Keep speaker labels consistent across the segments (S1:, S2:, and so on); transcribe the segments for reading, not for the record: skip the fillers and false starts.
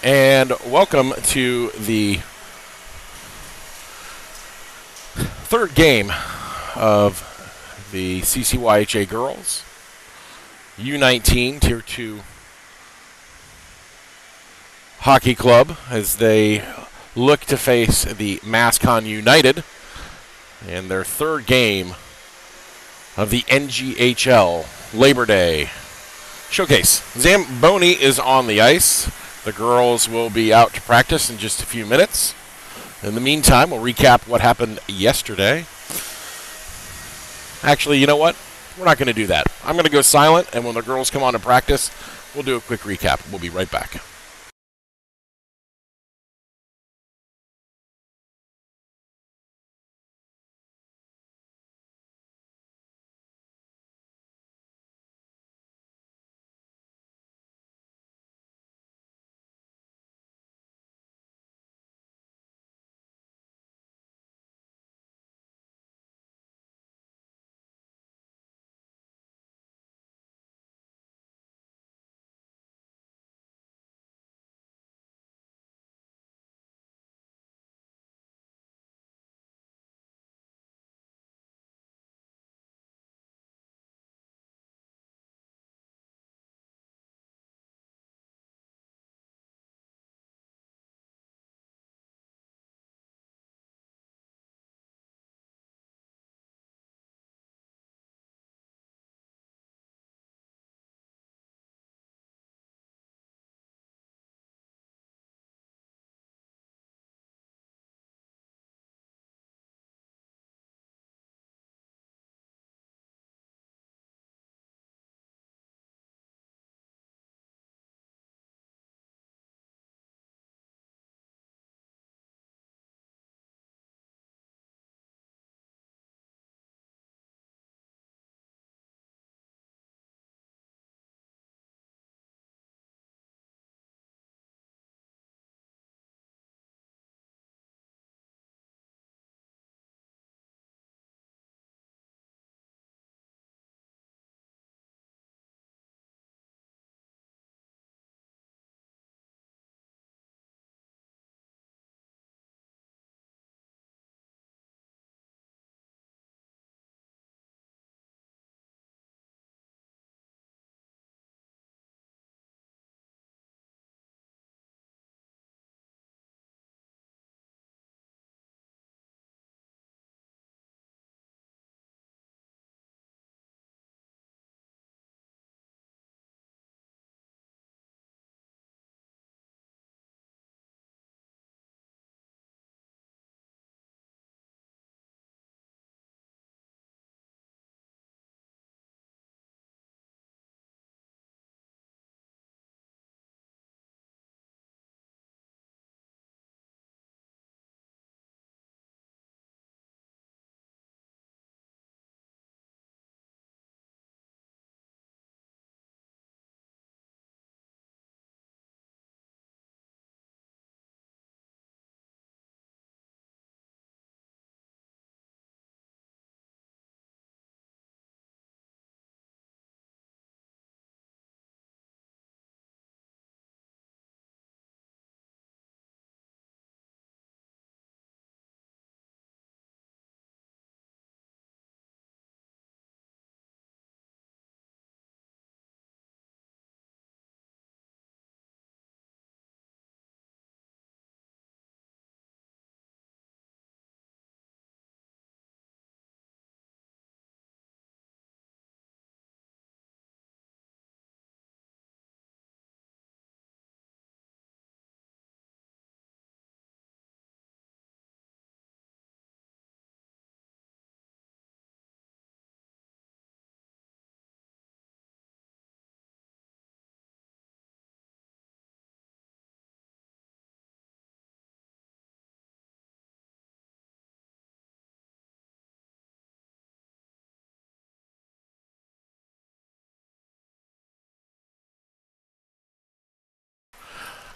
S1: And welcome to the third game of the CCYHA Girls U19 Tier 2 Hockey Club as they look to face the MassConn United in their third game of the NGHL Labor Day Showcase. Zamboni is on the ice. The girls will be out to practice in just a few minutes. In the meantime, we'll recap what happened yesterday. Actually, you know what? We're not going to do that. I'm going to go silent, and when the girls come on to practice, we'll do a quick recap. We'll be right back.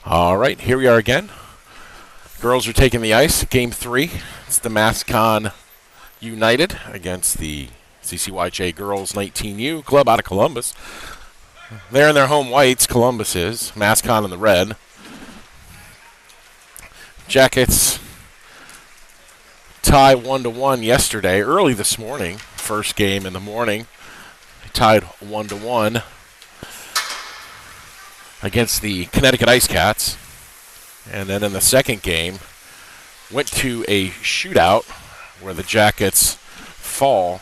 S1: All right, here we are again. Girls are taking the ice. Game 3. It's the MassConn United against the CCYHA Girls 19U Club out of Columbus. They're in their home whites. Columbus is. MassConn in the red. Jackets tie 1-1 yesterday, early this morning. First game in the morning. They tied 1-1 against the Connecticut Ice Cats. And then in the second game, went to a shootout where the Jackets fall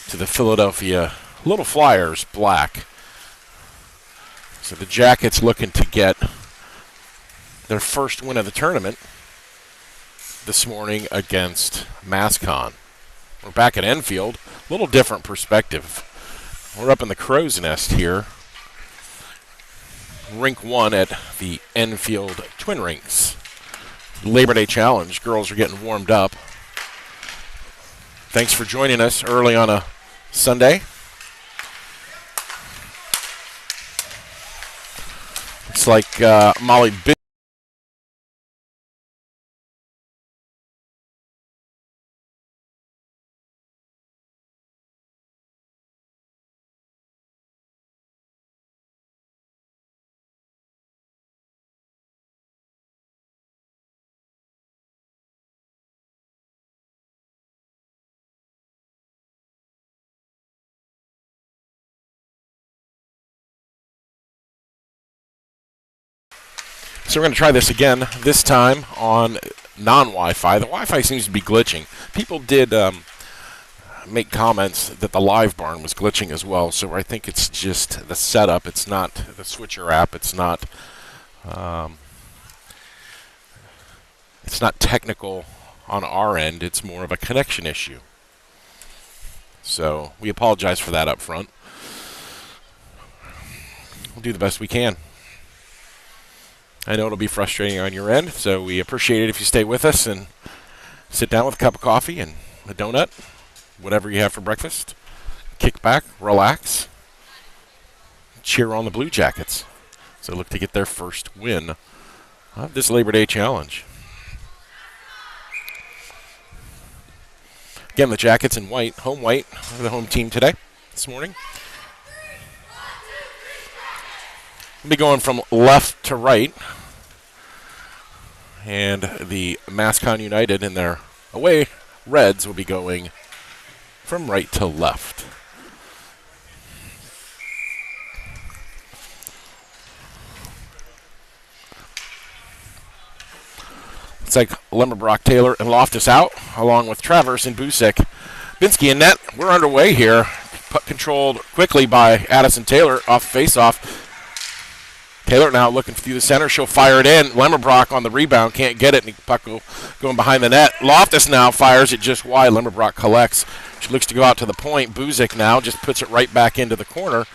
S1: to the Philadelphia Little Flyers black. So the Jackets looking to get their first win of the tournament this morning against MassConn. We're back at Enfield. A little different perspective. We're up in the Crow's Nest here. Rink 1 at the Enfield Twin Rinks. Labor Day Challenge. Girls are getting warmed up. Thanks for joining us early on a Sunday. It's like Molly Big. So we're going to try this again, this time on non-Wi-Fi. The Wi-Fi seems to be glitching. People did make comments that the live barn was glitching as well, so I think it's just the setup. It's not the switcher app. It's not technical on our end. It's more of a connection issue. So we apologize for that up front. We'll do the best we can. I know it'll be frustrating on your end, so we appreciate it if you stay with us and sit down with a cup of coffee and a donut, whatever you have for breakfast. Kick back, relax, cheer on the Blue Jackets. So look to get their first win of this Labor Day Challenge. Again, the Jackets in white, the home team today, this morning. We'll be going from left to right. And the MassConn United in their away Reds will be going from right to left. It's like Lemmerbrock, Taylor, and Loftus out, along with Travers and Busick. Binsky in net. We're underway here. Puck controlled quickly by Addison Taylor off face-off. Taylor now looking through the center. She'll fire it in. Lemmerbrock on the rebound. Can't get it. And puck going behind the net. Loftus now fires it just wide. Lemmerbrock collects. She looks to go out to the point. Busick now just puts it right back into the corner.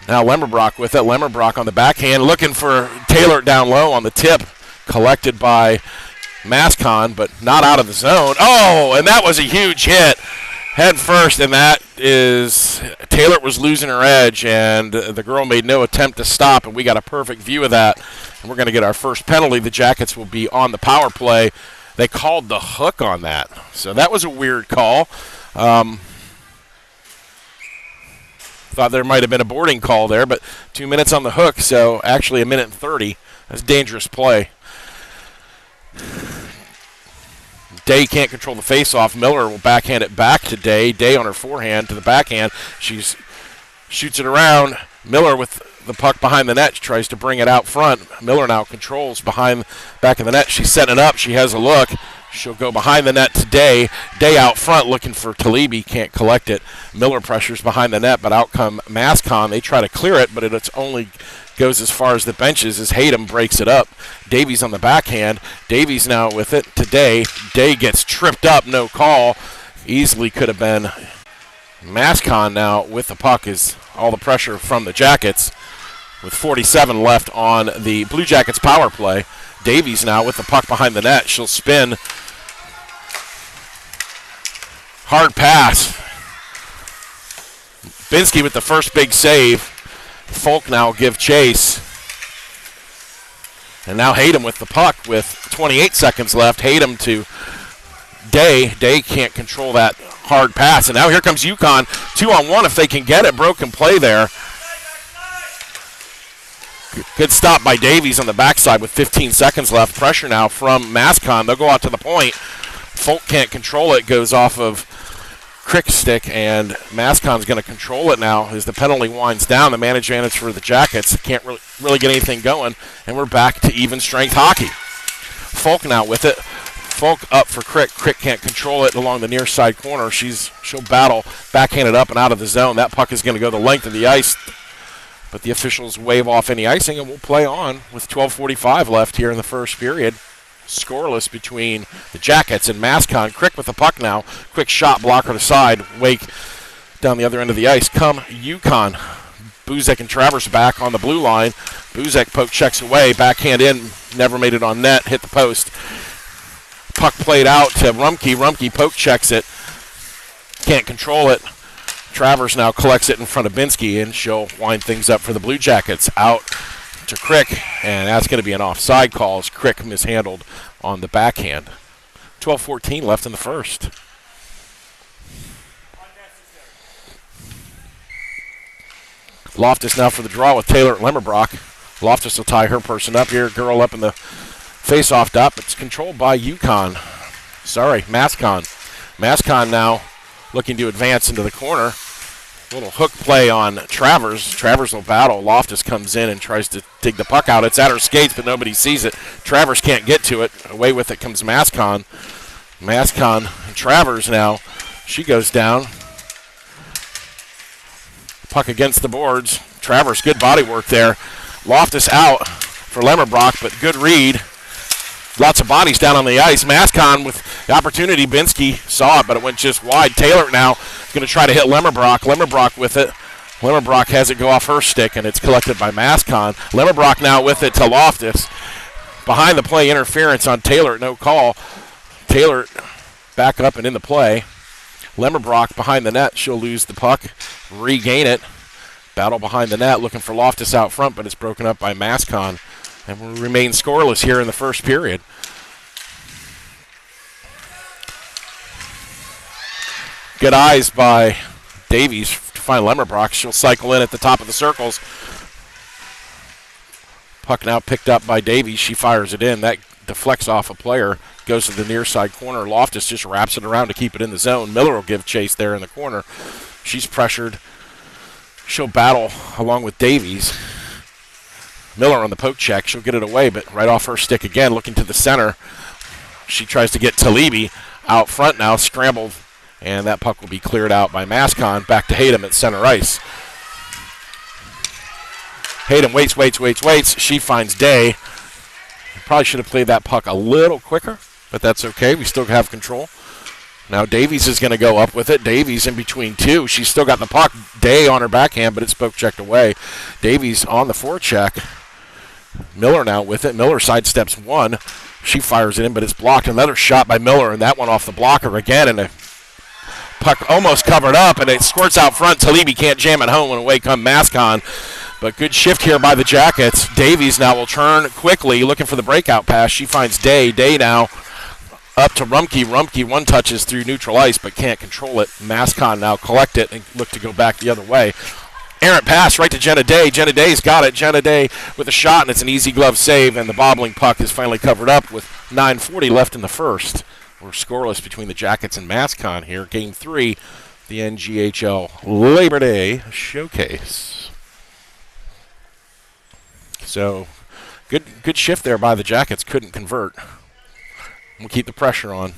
S1: Now Lemmerbrock with it. Lemmerbrock on the backhand. Looking for Taylor down low on the tip. Collected by MassConn, but not out of the zone. Oh, and that was a huge hit. Head first, and that is Taylor was losing her edge, and the girl made no attempt to stop, and we got a perfect view of that. And we're going to get our first penalty. The Jackets will be on the power play. They called the hook on that, so that was a weird call. Thought there might have been a boarding call there, but 2 minutes on the hook, so actually a minute and 30. That's a dangerous play. Day can't control the face-off. Miller will backhand it back to Day. Day on her forehand to the backhand. She shoots it around. Miller with the puck behind the net. She tries to bring it out front. Miller now controls behind back of the net. She's setting it up. She has a look. She'll go behind the net to Day. Day out front looking for Talibi. Can't collect it. Miller pressures behind the net, but out come MassConn. They try to clear it, but it's only goes as far as the benches as Hayden breaks it up. Davies on the backhand. Davies now with it to Day. Day gets tripped up, no call. Easily could have been MassConn now with the puck is all the pressure from the Jackets with 47 left on the Blue Jackets power play. Davies now with the puck behind the net. She'll spin. Hard pass. Binsky with the first big save. Folk now give chase. And now Hayden with the puck with 28 seconds left. Hayden to Day. Day can't control that hard pass. And now here comes UConn. 2-on-1 if they can get it. Broken play there. Good stop by Davies on the backside with 15 seconds left. Pressure now from MassConn. They'll go out to the point. Folk can't control it. Goes off of Crick's stick, and MassConn's going to control it now as the penalty winds down. The man advantage for the Jackets. Can't really get anything going, and we're back to even strength hockey. Folk now with it. Folk up for Crick. Crick can't control it along the near side corner. She'll battle, backhanded up and out of the zone. That puck is going to go the length of the ice, but the officials wave off any icing, and we'll play on with 12:45 left here in the first period. Scoreless between the Jackets and MassConn. Crick with the puck now. Quick shot, blocker to side. Wake down the other end of the ice. Come Yukon. Buzek and Travers back on the blue line. Buzek poke checks away. Backhand in. Never made it on net. Hit the post. Puck played out to Rumke. Rumke poke checks it. Can't control it. Travers now collects it in front of Binsky, and she'll wind things up for the Blue Jackets. Out to Crick, and that's going to be an offside call as Crick mishandled on the backhand. 12:14 left in the first. Loftus now for the draw with Taylor at Lemmerbrock. Loftus will tie her person up here. Girl up in the face-off dot. It's controlled by MassConn. MassConn now looking to advance into the corner. Little hook play on Travers. Travers will battle. Loftus comes in and tries to dig the puck out. It's at her skates, but nobody sees it. Travers can't get to it. Away with it comes MassConn. MassConn and Travers now. She goes down. Puck against the boards. Travers, good body work there. Loftus out for Lemmerbrock, but good read. Lots of bodies down on the ice. MassConn with the opportunity. Binsky saw it, but it went just wide. Taylor now going to try to hit Lemmerbrock. Lemmerbrock with it. Lemmerbrock has it go off her stick, and it's collected by MassConn. Lemmerbrock now with it to Loftus. Behind the play interference on Taylor, no call. Taylor back up and in the play. Lemmerbrock behind the net. She'll lose the puck, regain it. Battle behind the net, looking for Loftus out front, but it's broken up by MassConn. And we'll remain scoreless here in the first period. Good eyes by Davies to find Lemmerbrock. She'll cycle in at the top of the circles. Puck now picked up by Davies. She fires it in. That deflects off a player. Goes to the near side corner. Loftus just wraps it around to keep it in the zone. Miller will give chase there in the corner. She's pressured. She'll battle along with Davies. Miller on the poke check. She'll get it away, but right off her stick again, looking to the center. She tries to get Talibi out front now, scrambled, and that puck will be cleared out by MassConn. Back to Hayden at center ice. Hayden waits. She finds Day. Probably should have played that puck a little quicker, but that's okay. We still have control. Now Davies is going to go up with it. Davies in between two. She's still got the puck. Day on her backhand, but it's poke checked away. Davies on the forecheck. Miller now with it. Miller sidesteps one. She fires it in, but it's blocked. Another shot by Miller, and that one off the blocker again, and the puck almost covered up, and it squirts out front. Talibi can't jam it home, and away come MassConn. But good shift here by the Jackets. Davies now will turn quickly, looking for the breakout pass. She finds Day. Day now up to Rumke. Rumke one touches through neutral ice, but can't control it. MassConn now collect it and look to go back the other way. Errant pass right to Jenna Day. Jenna Day's got it. Jenna Day with a shot, and it's an easy glove save, and the bobbling puck is finally covered up with 9:40 left in the first. We're scoreless between the Jackets and MassConn here. Game 3, the NGHL Labor Day Showcase. So, good shift there by the Jackets. Couldn't convert. We'll keep the pressure on.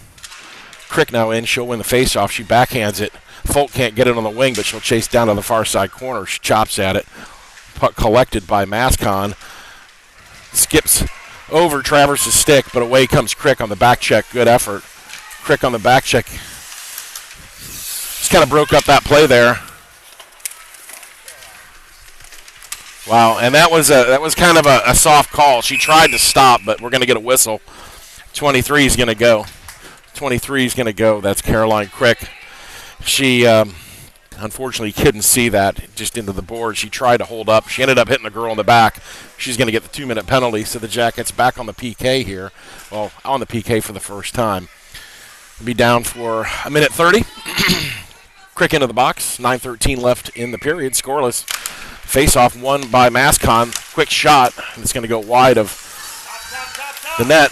S1: Crick now in. She'll win the faceoff. She backhands it. Folk can't get it on the wing, but she'll chase down to the far side corner. She chops at it. Puck collected by MassConn. Skips over Travers' stick, but away comes Crick on the back check. Good effort. Crick on the back check. Just kind of broke up that play there. Wow, and that was kind of a soft call. She tried to stop, but we're going to get a whistle. 23 is going to go. 23 is going to go. That's Caroline Crick. She unfortunately couldn't see that just into the board. She tried to hold up. She ended up hitting the girl in the back. She's going to get the 2-minute penalty, so the Jackets back on the PK here. Well, on the PK for the first time. Be down for a minute 30. Crick into the box. 9:13 left in the period. Scoreless. Face-off won by MassConn. Quick shot. It's going to go wide of the net.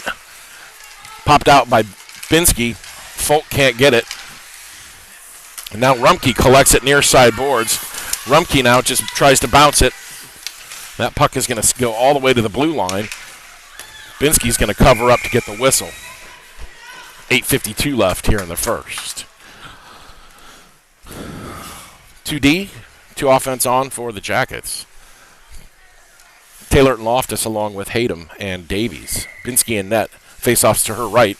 S1: Popped out by Binsky. Folk can't get it. And now Rumpke collects it near side boards. Rumpke now just tries to bounce it. That puck is going to go all the way to the blue line. Binsky's going to cover up to get the whistle. 8:52 left here in the first. 2D, 2 offense on for the Jackets. Taylor and Loftus along with Hayden and Davies. Binsky in net. Face-offs to her right.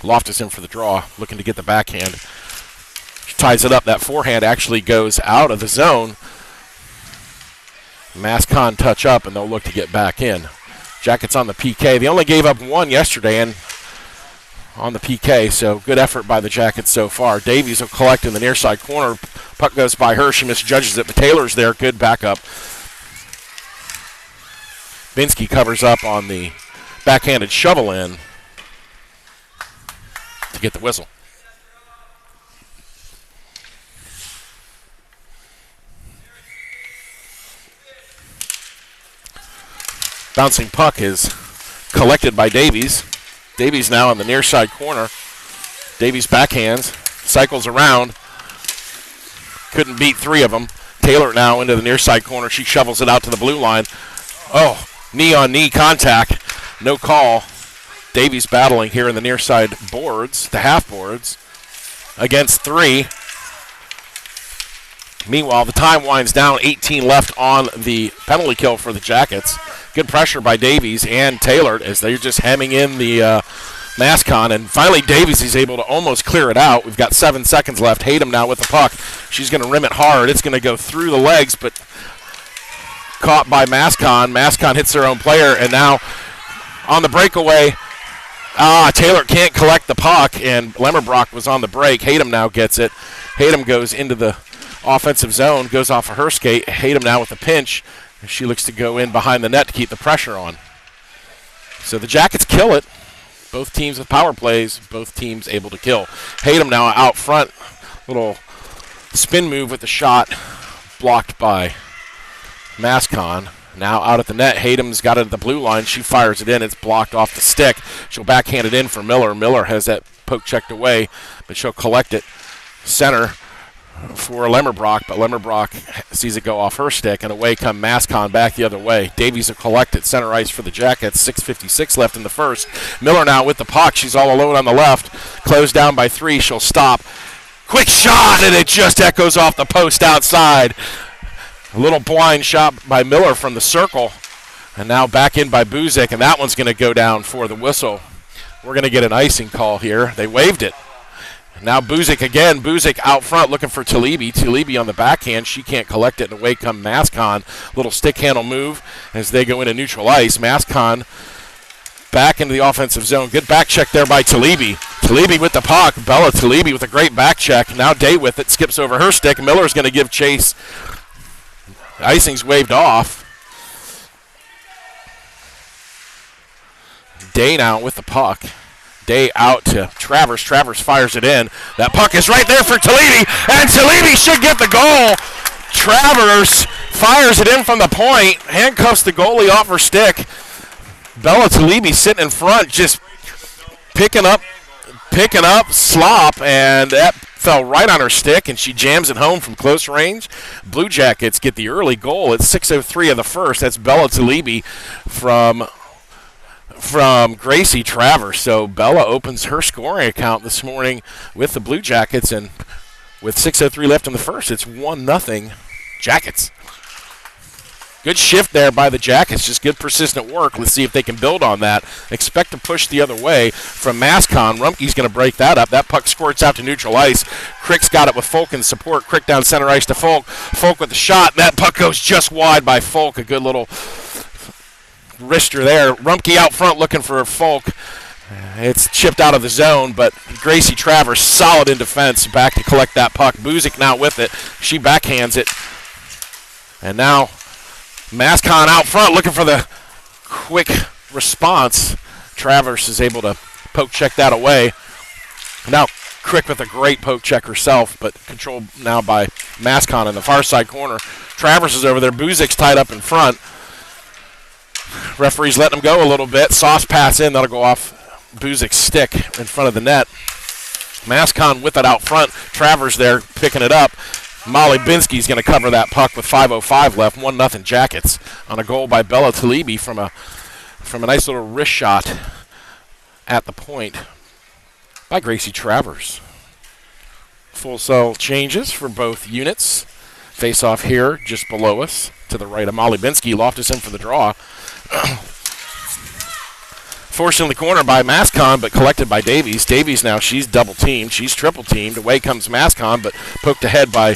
S1: Loftus in for the draw, looking to get the backhand. She ties it up. That forehand actually goes out of the zone. MassConn touch up, and they'll look to get back in. Jackets on the PK. They only gave up 1 yesterday and on the PK, so good effort by the Jackets so far. Davies will collect in the near side corner. Puck goes by her. She misjudges it, but Taylor's there. Good backup. Binsky covers up on the backhanded shovel in to get the whistle. Bouncing puck is collected by Davies. Davies now in the near side corner. Davies backhands, cycles around. Couldn't beat 3 of them. Taylor now into the near side corner. She shovels it out to the blue line. Oh, knee-on-knee contact. No call. Davies battling here in the near side boards, the half boards, against 3. Meanwhile, the time winds down. 18 left on the penalty kill for the Jackets. Good pressure by Davies and Taylor as they're just hemming in the MassConn. And finally, Davies is able to almost clear it out. We've got 7 seconds left. Hayden now with the puck. She's going to rim it hard. It's going to go through the legs, but caught by MassConn. MassConn hits their own player, and now on the breakaway, Taylor can't collect the puck, and Lemmerbrock was on the break. Hayden now gets it. Hayden goes into the offensive zone, goes off of her skate. Hayden now with a pinch. She looks to go in behind the net to keep the pressure on. So the Jackets kill it. Both teams with power plays, both teams able to kill. Hayden now out front. Little spin move with the shot blocked by MassConn. Now out at the net. Hayden's got it at the blue line. She fires it in. It's blocked off the stick. She'll backhand it in for Miller. Miller has that poke checked away, but she'll collect it center for Lemmerbrock, but Lemmerbrock sees it go off her stick, and away come MassConn back the other way. Davies will collect it center ice for the Jackets. 6:56 left in the first. Miller now with the puck. She's all alone on the left. Closed down by 3. She'll stop. Quick shot, and it just echoes off the post outside. A little blind shot by Miller from the circle, and now back in by Buzik, and that one's going to go down for the whistle. We're going to get an icing call here. They waived it. Now Buzik again. Buzik out front looking for Talibi. Talibi on the backhand. She can't collect it, and away come MassConn. Little stick handle move as they go into neutral ice. MassConn back into the offensive zone. Good back check there by Talibi. Talibi with the puck. Bella Talibi with a great back check. Now Day with it. Skips over her stick. Miller's going to give chase. Icing's waved off. Day now with the puck. Day out to Travers. Travers fires it in. That puck is right there for Talibi, and Talibi should get the goal. Travers fires it in from the point, handcuffs the goalie off her stick. Bella Talibi sitting in front, just picking up slop, and that fell right on her stick, and she jams it home from close range. Blue Jackets get the early goal at 6:03 of the first. That's Bella Talibi from Gracie Travers. So Bella opens her scoring account this morning with the Blue Jackets, and with 6:03 left in the first, it's 1-0 Jackets. Good shift there by the Jackets, just good persistent work. Let's see if they can build on that. Expect to push the other way from MassConn. Rumpke's going to break that up. That puck squirts out to neutral ice. Crick's got it with Folk in support. Crick down center ice to Folk. Folk with the shot. That puck goes just wide by Folk. A good little wrister there. Rumpke out front looking for Folk. It's chipped out of the zone, but Gracie Travers solid in defense back to collect that puck. Buzik now with it. She backhands it. And now MassConn out front looking for the quick response. Travers is able to poke check that away. Now Crick with a great poke check herself, but controlled now by MassConn in the far side corner. Travers is over there. Buzik's tied up in front. Referee's letting him go a little bit. Sauce pass in. That'll go off Buzik's stick in front of the net. MassConn with it out front. Travers there picking it up. Molly Binsky's going to cover that puck with 5:05 left. 1-0 Jackets on a goal by Bella Talibi from a nice little wrist shot at the point by Gracie Travers. Full cell changes for both units. Face off here just below us to the right of Molly Binsky. Loftus in for the draw. Forced in the corner by MassConn, but collected by Davies. Davies now, she's double-teamed. She's triple-teamed. Away comes MassConn, but poked ahead by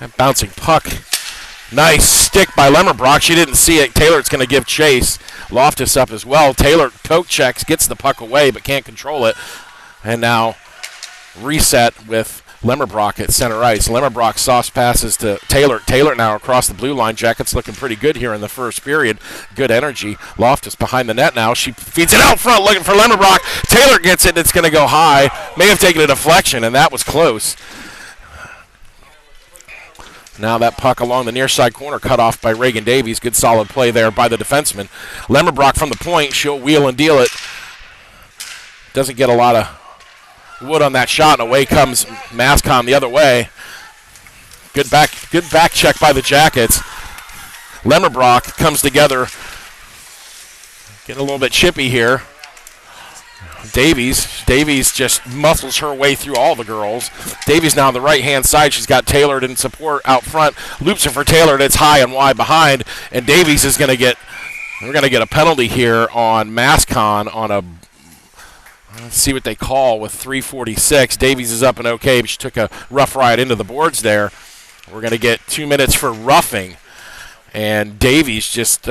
S1: that bouncing puck. Nice stick by Lemmerbrock. She didn't see it. Taylor's going to give chase. Loftus up as well. Taylor poke checks, gets the puck away, but can't control it. And now reset with Lemmerbrock at center ice. Lemmerbrock sauce passes to Taylor. Taylor now across the blue line. Jackets looking pretty good here in the first period. Good energy. Loftus behind the net now. She feeds it out front looking for Lemmerbrock. Taylor gets it. It's going to go high. May have taken a deflection, and that was close. Now that puck along the near side corner cut off by Reagan Davies. Good solid play there by the defenseman. Lemmerbrock from the point. She'll wheel and deal it. Doesn't get a lot of wood on that shot, and away comes MassConn the other way. Good back check by the Jackets. Lemmerbrock comes together. Getting a little bit chippy here. Davies just muscles her way through all the girls. Davies now on the right-hand side. She's got Taylor in support out front. Loops it for Taylor, and it's high and wide behind. And Davies is going to get, we're going to get a penalty here on MassConn on a, let's see what they call with 3:46. Davies is up and okay, but she took a rough ride into the boards there. We're going to get 2 minutes for roughing. And Davies just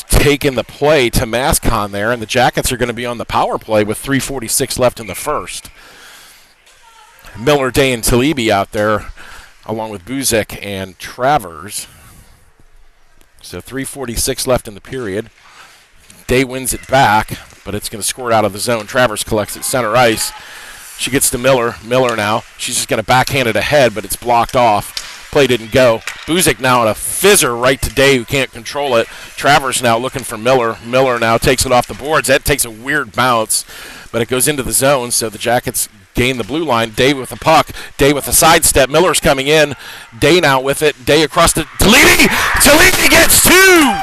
S1: taking the play to MassConn there, and the Jackets are going to be on the power play with 3:46 left in the first. Miller, Day, and Talibi out there, along with Buzik and Travers. So 3:46 left in the period. Day wins it back, but it's going to squirt out of the zone. Travers collects it center ice. She gets to Miller. Miller now. She's just going to backhand it ahead, but it's blocked off. Play didn't go. Buzik now at a fizzer right to Day, who can't control it. Travers now looking for Miller. Miller now takes it off the boards. That takes a weird bounce, but it goes into the zone, so the Jackets gain the blue line. Day with the puck. Day with a sidestep. Miller's coming in. Day now with it. Day across the Talibi. Talibi gets two!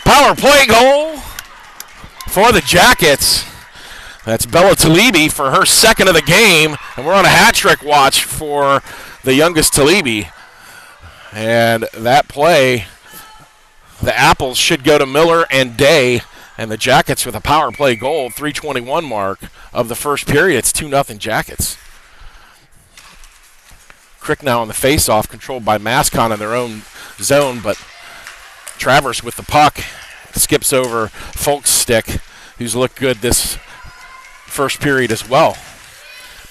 S1: Power play goal for the Jackets. That's Bella Talibi for her second of the game, and we're on a hat trick watch for the youngest Talibi. And that play, the Apples should go to Miller and Day, and the Jackets with a power play goal, 3:21 mark of the first period. It's 2-0 Jackets. Crick now on the face-off, controlled by MassConn in their own zone, but Travers with the puck skips over Folk's stick, who's looked good this first period as well.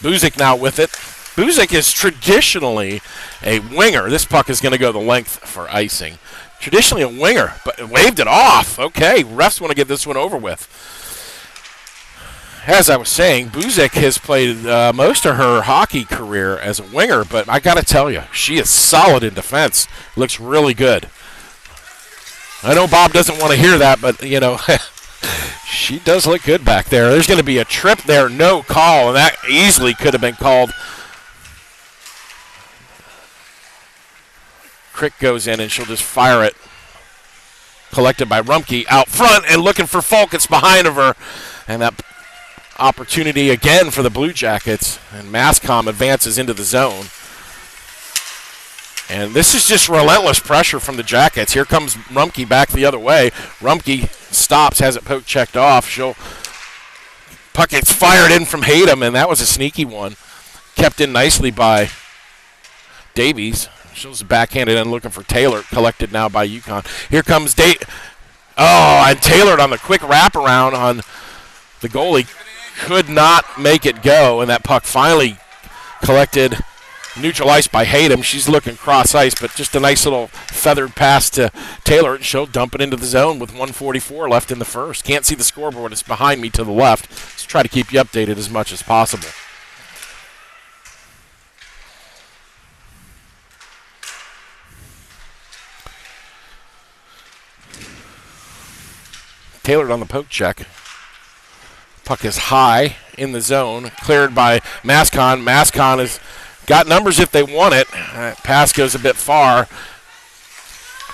S1: Buzik now with it. Buzik is traditionally a winger. This puck is going to go the length for icing. Traditionally a winger, but waved it off. Okay, refs want to get this one over with. As I was saying, Buzik has played most of her hockey career as a winger, but I got to tell you, she is solid in defense. Looks really good. I know Bob doesn't want to hear that, but, you know, she does look good back there. There's going to be a trip there, no call, and that easily could have been called. Crick goes in, and she'll just fire it. Collected by Rumpke out front, and looking for Folk. It's behind of her. And that opportunity again for the Blue Jackets. And MassConn advances into the zone. And this is just relentless pressure from the Jackets. Here comes Rumpke back the other way. Rumpke stops, has it poke checked off. Puck gets fired in from Hayden, and that was a sneaky one. Kept in nicely by Davies. She'll backhand it in, looking for Taylor. Collected now by UConn. Here comes and Taylor on the quick wraparound on the goalie. Could not make it go, and that puck finally collected neutral ice by Hayden. She's looking cross ice, but just a nice little feathered pass to Taylor, and she'll dump it into the zone with 1:44 left in the first. Can't see the scoreboard. It's behind me to the left. Let's try to keep you updated as much as possible. Tailored on the poke check. Puck is high in the zone, cleared by MassConn. MassConn has got numbers if they want it. Pass goes a bit far.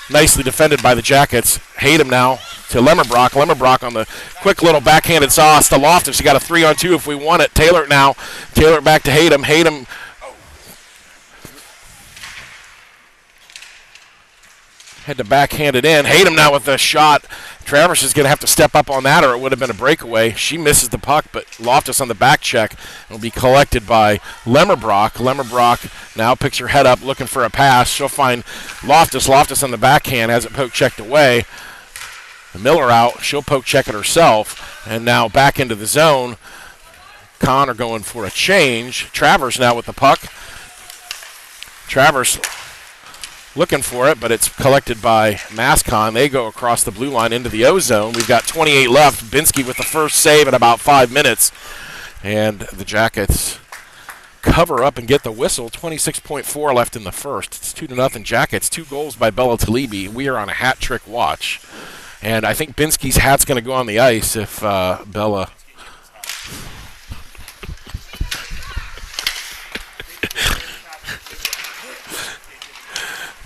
S1: Nicely defended by the Jackets. Hayden now to Lemmerbrock. Lemmerbrock on the quick little backhanded sauce to Loftus. He got a 3-on-2 if we want it. Taylor now. Taylor back to Hayden. Hayden had to backhand it in. Hayden now with the shot. Travers is going to have to step up on that or it would have been a breakaway. She misses the puck, but Loftus on the back check will be collected by Lemmerbrock. Lemmerbrock now picks her head up looking for a pass. She'll find Loftus. Loftus on the backhand has it poke checked away. Miller out. She'll poke check it herself. And now back into the zone. Connor going for a change. Travers now with the puck. Travers looking for it, but it's collected by MassConn. They go across the blue line into the O-zone. We've got 28 left. Binsky with the first save at about 5 minutes. And the Jackets cover up and get the whistle. 26.4 left in the first. It's 2-0 Jackets. 2 goals by Bella Talibi. We are on a hat trick watch. And I think Binsky's hat's going to go on the ice if Bella...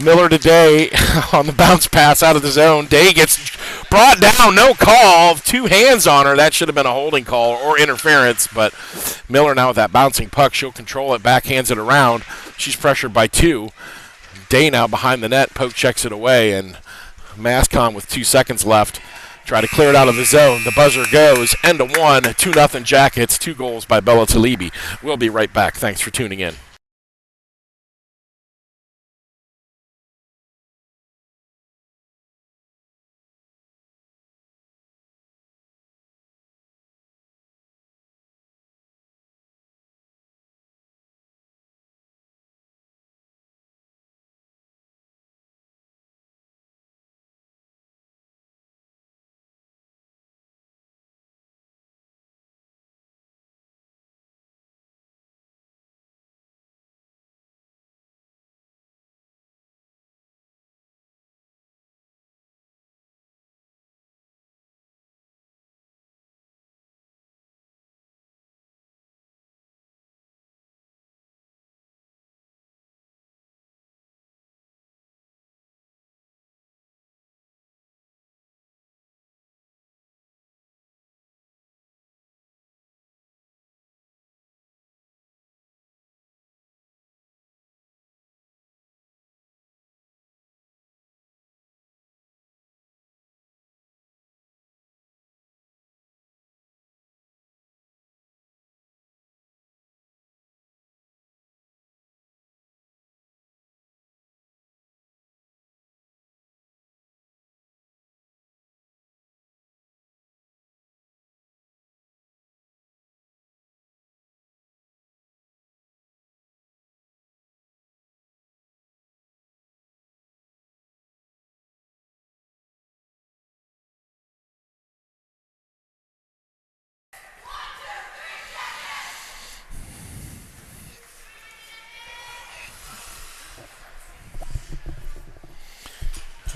S1: Miller today on the bounce pass out of the zone. Day gets brought down, no call. 2 hands on her. That should have been a holding call or interference, but Miller now with that bouncing puck. She'll control it, backhands it around. She's pressured by 2. Day now behind the net, poke checks it away, and MassConn with 2 seconds left. Try to clear it out of the zone. The buzzer goes. End of 1, 2-0 Jackets. 2 goals by Bella Talibi. We'll be right back. Thanks for tuning in.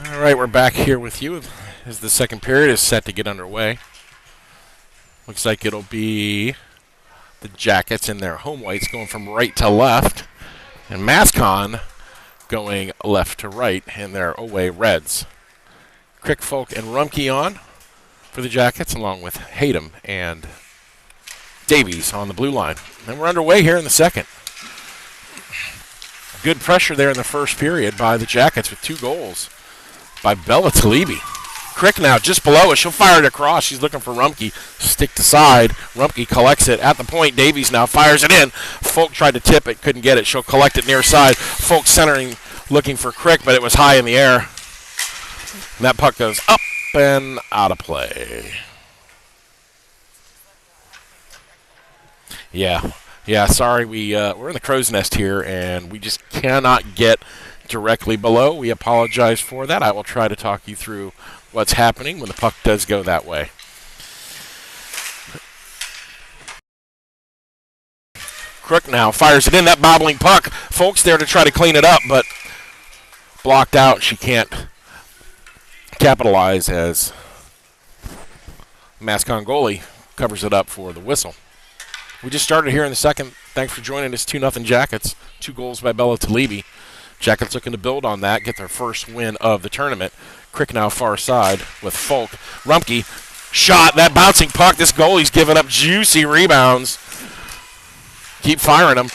S1: All right, we're back here with you as the second period is set to get underway. Looks like it'll be the Jackets in their home whites going from right to left, and MassConn going left to right in their away reds. Crickfolk and Rumke on for the Jackets, along with Hayden and Davies on the blue line. And we're underway here in the second. Good pressure there in the first period by the Jackets with 2 goals by Bella Talibi. Crick now just below us. She'll fire it across. She's looking for Rumke. Stick to side. Rumke collects it at the point. Davies now fires it in. Folk tried to tip it. Couldn't get it. She'll collect it near side. Folk centering, looking for Crick, but it was high in the air. And that puck goes up and out of play. Yeah, sorry. We're in the crow's nest here, and we just cannot get directly below. We apologize for that. I will try to talk you through what's happening when the puck does go that way. Crook now fires it in. That bobbling puck. Folks there to try to clean it up, but blocked out. She can't capitalize as MassConn goalie covers it up for the whistle. We just started here in the second. Thanks for joining us. 2-0 Jackets. 2 goals by Bella Talibi. Jackets looking to build on that, get their first win of the tournament. Crick now far side with Folk. Rumpke, shot, that bouncing puck. This goalie's giving up juicy rebounds. Keep firing them.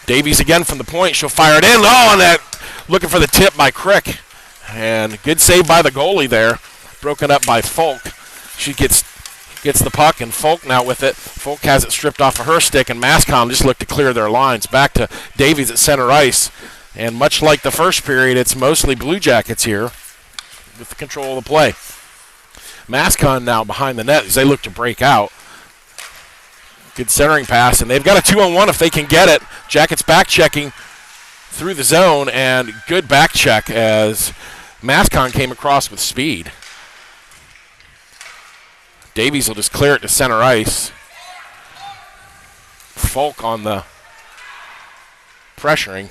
S1: Davies again from the point. She'll fire it in. Oh, and that looking for the tip by Crick. And good save by the goalie there. Broken up by Folk. She gets the puck, and Folk now with it. Folk has it stripped off of her stick, and MassConn just looked to clear their lines. Back to Davies at center ice. And much like the first period, it's mostly Blue Jackets here with the control of the play. MassConn now behind the net as they look to break out. Good centering pass, and they've got a 2-on-1 if they can get it. Jackets back checking through the zone, and good back check as MassConn came across with speed. Davies will just clear it to center ice. Folk on the pressuring.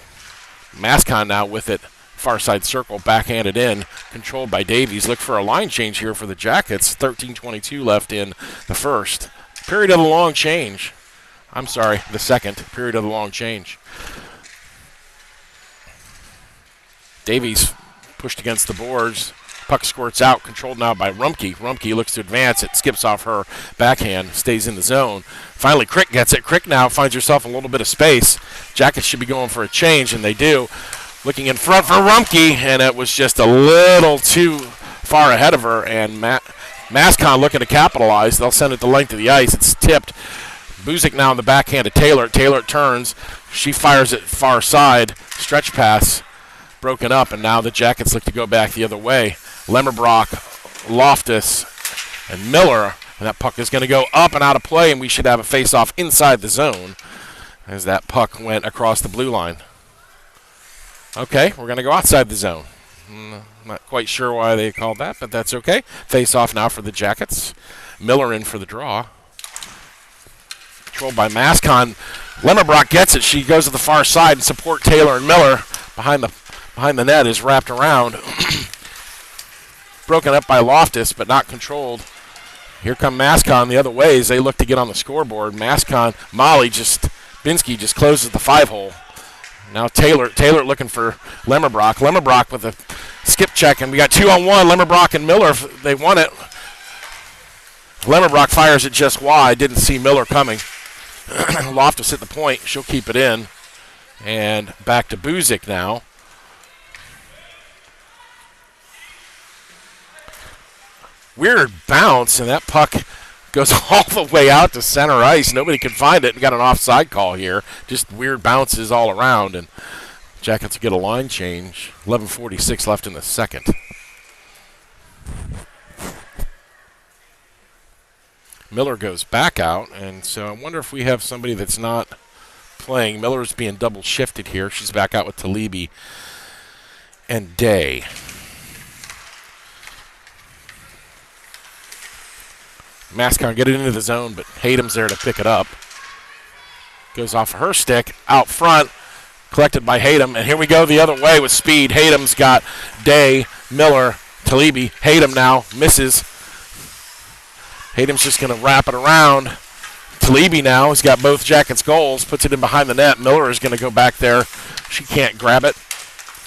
S1: MassConn now with it, far side circle, backhanded in, controlled by Davies. Look for a line change here for the Jackets. 13:22 left in the first. Period of the long change. I'm sorry, the second period of the long change. Davies pushed against the boards. Puck squirts out, controlled now by Rumpke. Rumpke looks to advance. It skips off her backhand, stays in the zone. Finally, Crick gets it. Crick now finds herself a little bit of space. Jackets should be going for a change, and they do. Looking in front for Rumpke, and it was just a little too far ahead of her, and MassConn looking to capitalize. They'll send it the length of the ice. It's tipped. Buzik now on the backhand to Taylor. Taylor turns. She fires it far side. Stretch pass broken up, and now the Jackets look to go back the other way. Lemmerbrock, Loftus, and Miller. And that puck is going to go up and out of play, and we should have a face-off inside the zone as that puck went across the blue line. Okay, we're going to go outside the zone. Not quite sure why they called that, but that's okay. Face-off now for the Jackets. Miller in for the draw. Controlled by MassConn. Lemmerbrock gets it. She goes to the far side and support Taylor and Miller. Behind the net is wrapped around. Broken up by Loftus, but not controlled. Here come MassConn the other way as they look to get on the scoreboard. MassConn, Binsky just closes the 5-hole. Now Taylor looking for Lemmerbrock. Lemmerbrock with a skip check, and we got 2-on-1. Lemmerbrock and Miller, they won it. Lemmerbrock fires it just wide. Didn't see Miller coming. Loftus at the point. She'll keep it in. And back to Buzik now. Weird bounce, and that puck goes all the way out to center ice. Nobody can find it. We got an offside call here. Just weird bounces all around, and Jackets get a line change. 11:46 left in the second. Miller goes back out, and so I wonder if we have somebody that's not playing. Miller's being double shifted here. She's back out with Talibi and Day. MassConn get it into the zone, but Haydom's there to pick it up. Goes off of her stick, out front, collected by Haydom. And here we go the other way with speed. Haydom's got Day, Miller, Talibi. Haydom now misses. Haydom's just going to wrap it around. Talibi now has got both Jackets goals, puts it in behind the net. Miller is going to go back there. She can't grab it.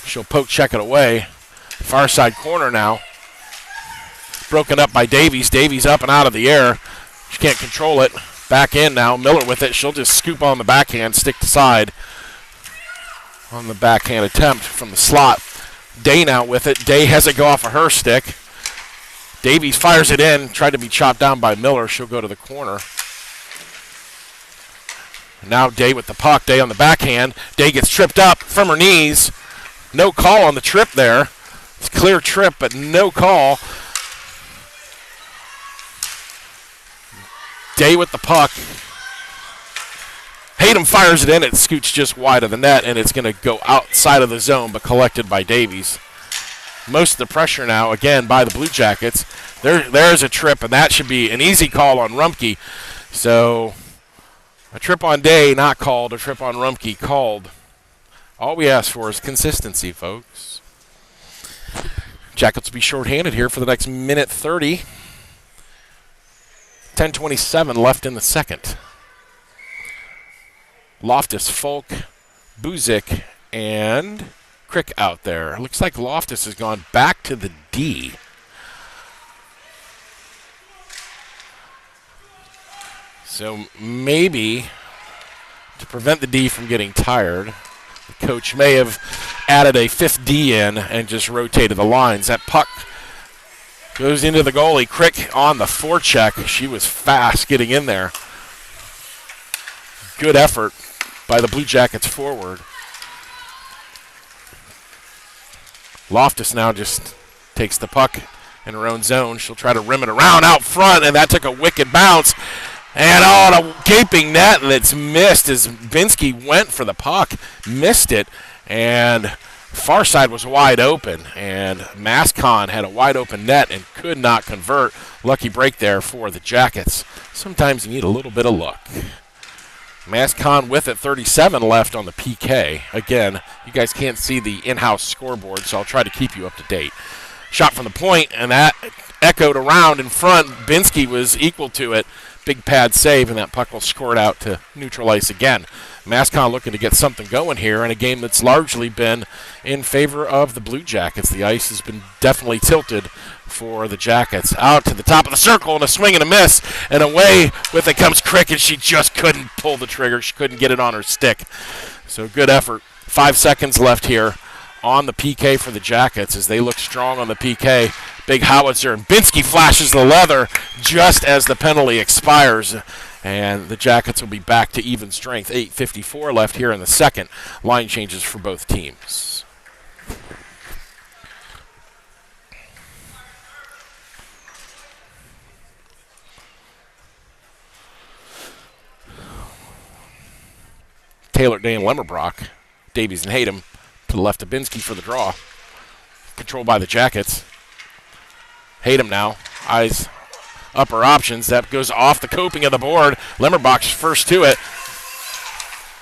S1: She'll poke check it away. Far side corner now. Broken up by Davies. Davies up and out of the air. She can't control it. Back in now. Miller with it. She'll just scoop on the backhand, stick to side on the backhand attempt from the slot. Day now with it. Day has it go off of her stick. Davies fires it in. Tried to be chopped down by Miller. She'll go to the corner. Now Day with the puck. Day on the backhand. Day gets tripped up from her knees. No call on the trip there. It's a clear trip, but no call. Day with the puck. Haydom fires it in. It scoots just wide of the net, and it's going to go outside of the zone, but collected by Davies. Most of the pressure now, again, by the Blue Jackets. There's a trip, and that should be an easy call on Rumpke. So a trip on Day not called, a trip on Rumpke called. All we ask for is consistency, folks. Jackets will be shorthanded here for the next minute 30. 10:27 left in the second. Loftus, Folk, Buzik, and Crick out there. Looks like Loftus has gone back to the D. So maybe to prevent the D from getting tired, the coach may have added a fifth D in and just rotated the lines. That puck goes into the goalie. Crick on the forecheck. She was fast getting in there. Good effort by the Blue Jackets forward. Loftus now just takes the puck in her own zone. She'll try to rim it around out front, and that took a wicked bounce. And on a gaping net, and it's missed as Binsky went for the puck, missed it, and far side was wide open. And MassConn had a wide open net and could not convert. Lucky break there for the Jackets. Sometimes you need a little bit of luck. MassConn with it, 37 left on the PK. Again, you guys can't see the in-house scoreboard, so I'll try to keep you up to date. Shot from the point, and that echoed around in front. Binsky was equal to it. Big pad save, and that puck will score it out to neutral ice again. MassConn looking to get something going here in a game that's largely been in favor of the Blue Jackets. The ice has been definitely tilted for the Jackets. Out to the top of the circle, and a swing and a miss, and away with it comes Crick, and she just couldn't pull the trigger. She couldn't get it on her stick. So good effort. 5 seconds left here on the PK for the Jackets as they look strong on the PK. Big howitzer, and Binsky flashes the leather just as the penalty expires, and the Jackets will be back to even strength. 8:54 left here in the second. Line changes for both teams. Taylor, Day, and Lemmerbrock. Davies and Hayden to the left of Binsky for the draw. Controlled by the Jackets. Hayden now. Eyes upper options. That goes off the coping of the board. Lemmerbrock's first to it.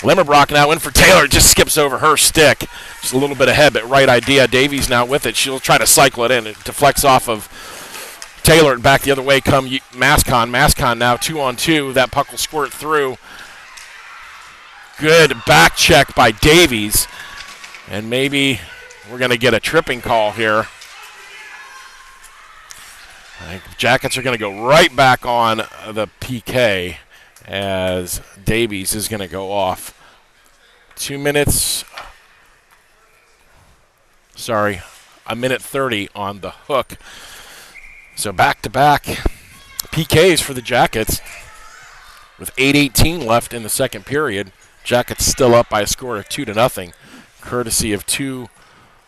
S1: Lemmerbrock now in for Taylor. Just skips over her stick. Just a little bit ahead, but right idea. Davies now with it. She'll try to cycle it in. It deflects off of Taylor and back the other way come MassConn. MassConn now 2-on-2. That puck will squirt through. Good back check by Davies. And maybe we're going to get a tripping call here. I think the Jackets are going to go right back on the PK as Davies is going to go off. 2 minutes. Sorry, a minute 30 on the hook. So back-to-back PKs for the Jackets with 8:18 left in the second period. Jackets still up by a score of 2-0, courtesy of two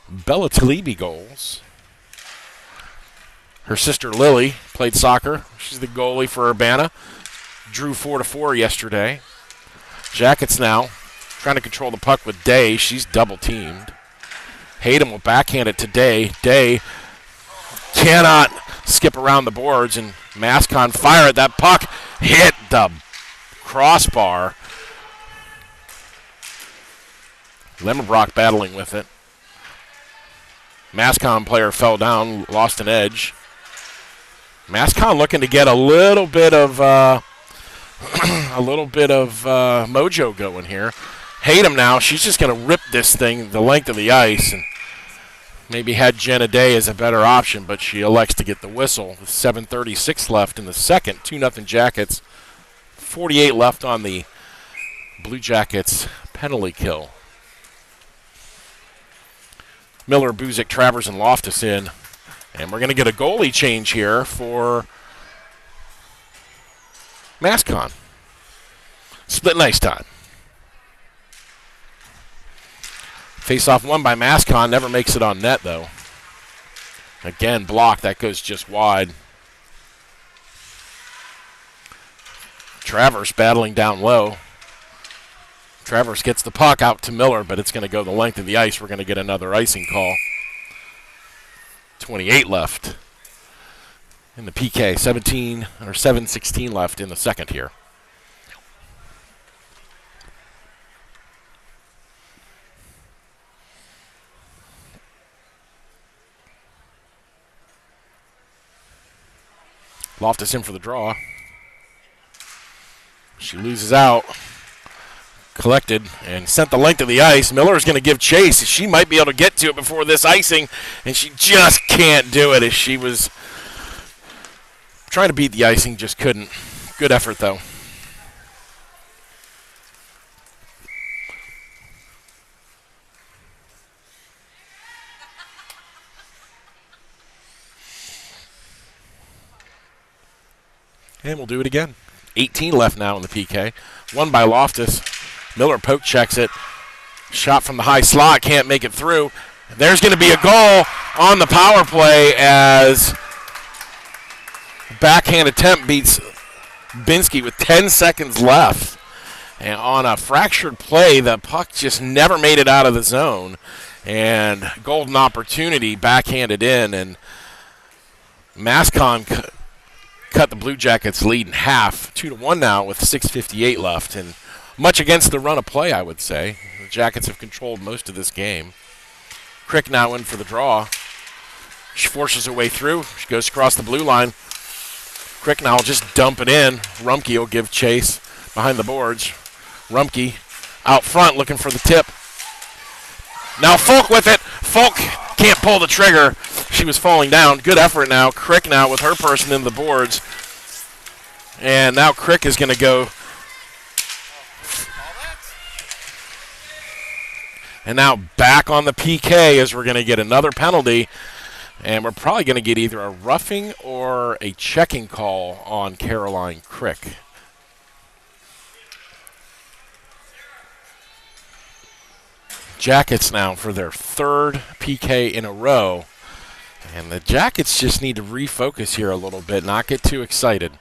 S1: Bella Talibi goals. Her sister Lily played soccer. She's the goalie for Urbana. Drew 4-4 yesterday. Jackets now trying to control the puck with Day. She's double-teamed. Hayden will backhand it to Day. Day cannot skip around the boards, and MassConn fire it. That puck hit the crossbar. Lemmerbrock battling with it. MassConn player fell down, lost an edge. MassConn looking to get a little bit of mojo going here. Hayden now, she's just going to rip this thing the length of the ice, and maybe had Jenna Day as a better option, but she elects to get the whistle. With 7:36 left in the second, 2-0 Jackets. 48 left on the Blue Jackets penalty kill. Miller, Buzik, Travers, and Loftus in. And we're going to get a goalie change here for MassConn. Split ice time. Face-off won by MassConn. Never makes it on net, though. Again, blocked. That goes just wide. Travers battling down low. Travers gets the puck out to Miller, but it's going to go the length of the ice. We're going to get another icing call. 28 left in the PK. 7:16 left in the second here. Loftus in for the draw. She loses out. Collected and sent the length of the ice. Miller's going to give chase. She might be able to get to it before this icing, and she just can't do it as she was trying to beat the icing, just couldn't. Good effort, though. And we'll do it again. 18 left now in the PK. Won by Loftus. Miller poke checks it. Shot from the high slot. Can't make it through. There's going to be a goal on the power play as backhand attempt beats Binsky with 10 seconds left. And on a fractured play, the puck just never made it out of the zone. And golden opportunity backhanded in. And MassConn cut the Blue Jackets lead in half, 2-1 now with 6:58 left, and much against the run of play, I would say. The Jackets have controlled most of this game. Crick now in for the draw. She forces her way through. She goes across the blue line. Crick now will just dump it in. Rumpke will give chase behind the boards. Rumpke out front looking for the tip. Now Folk with it. Folk can't pull the trigger. She was falling down. Good effort now. Crick now with her person in the boards. And now Crick is going to go. And now back on the PK as we're going to get another penalty. And we're probably going to get either a roughing or a checking call on Caroline Crick. Jackets now for their third PK in a row. And the Jackets just need to refocus here a little bit, not get too excited.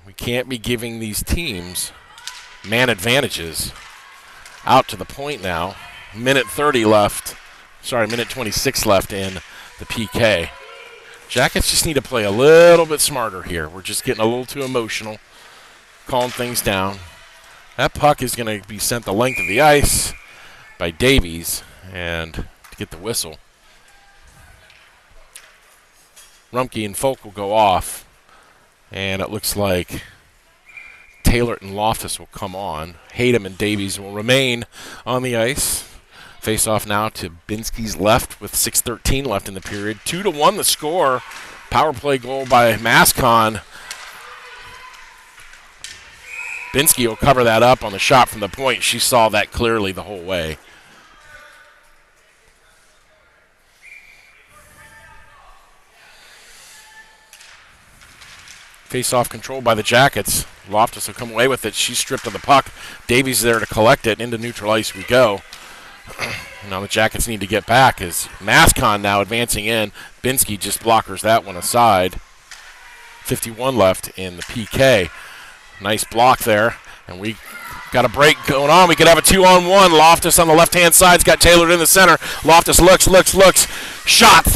S1: We can't be giving these teams man advantages. Out to the point now. Minute 30 left. Sorry, minute 26 left in the PK. Jackets just need to play a little bit smarter here. We're just getting a little too emotional. Calm things down. That puck is going to be sent the length of the ice by Davies and to get the whistle. Rumpke and Folk will go off, and it looks like Taylor and Loftus will come on. Hayden and Davies will remain on the ice. Face off now to Binsky's left with 6:13 left in the period. 2-1 the score. Power play goal by MassConn. Binsky will cover that up on the shot from the point. She saw that clearly the whole way. Face-off control by the Jackets. Loftus will come away with it. She's stripped of the puck. Davies there to collect it. Into neutral ice we go. Now the Jackets need to get back as MassConn now advancing in. Binsky just blockers that one aside. 51 left in the PK. Nice block there. And we got a break going on. We could have a 2-on-1. Loftus on the left-hand side's got Taylor in the center. Loftus looks. Shot.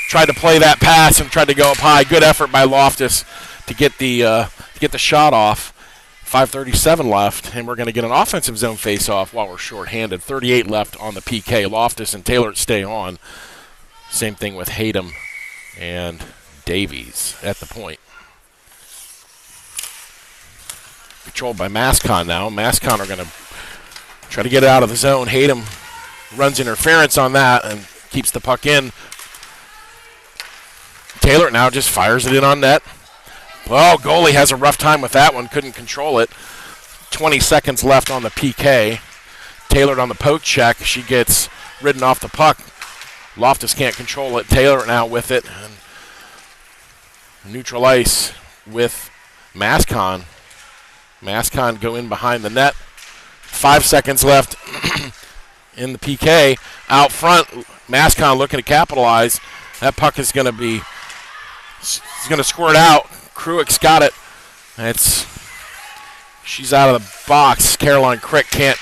S1: Tried to play that pass and tried to go up high. Good effort by Loftus to get the shot off. 5:37 left, and we're going to get an offensive zone face-off while we're shorthanded. 38 left on the PK. Loftus and Taylor stay on. Same thing with Hayden and Davies at the point. Controlled by MassConn now. MassConn are going to try to get it out of the zone. Hayden runs interference on that and keeps the puck in. Taylor now just fires it in on net. Well, goalie has a rough time with that one. Couldn't control it. 20 seconds left on the PK. Taylor on the poke check. She gets ridden off the puck. Loftus can't control it. Taylor now with it. And neutral ice with MassConn. MassConn go in behind the net. 5 seconds left in the PK. Out front, MassConn looking to capitalize. That puck is going to squirt out. Kruick's got it. She's out of the box. Caroline Crick can't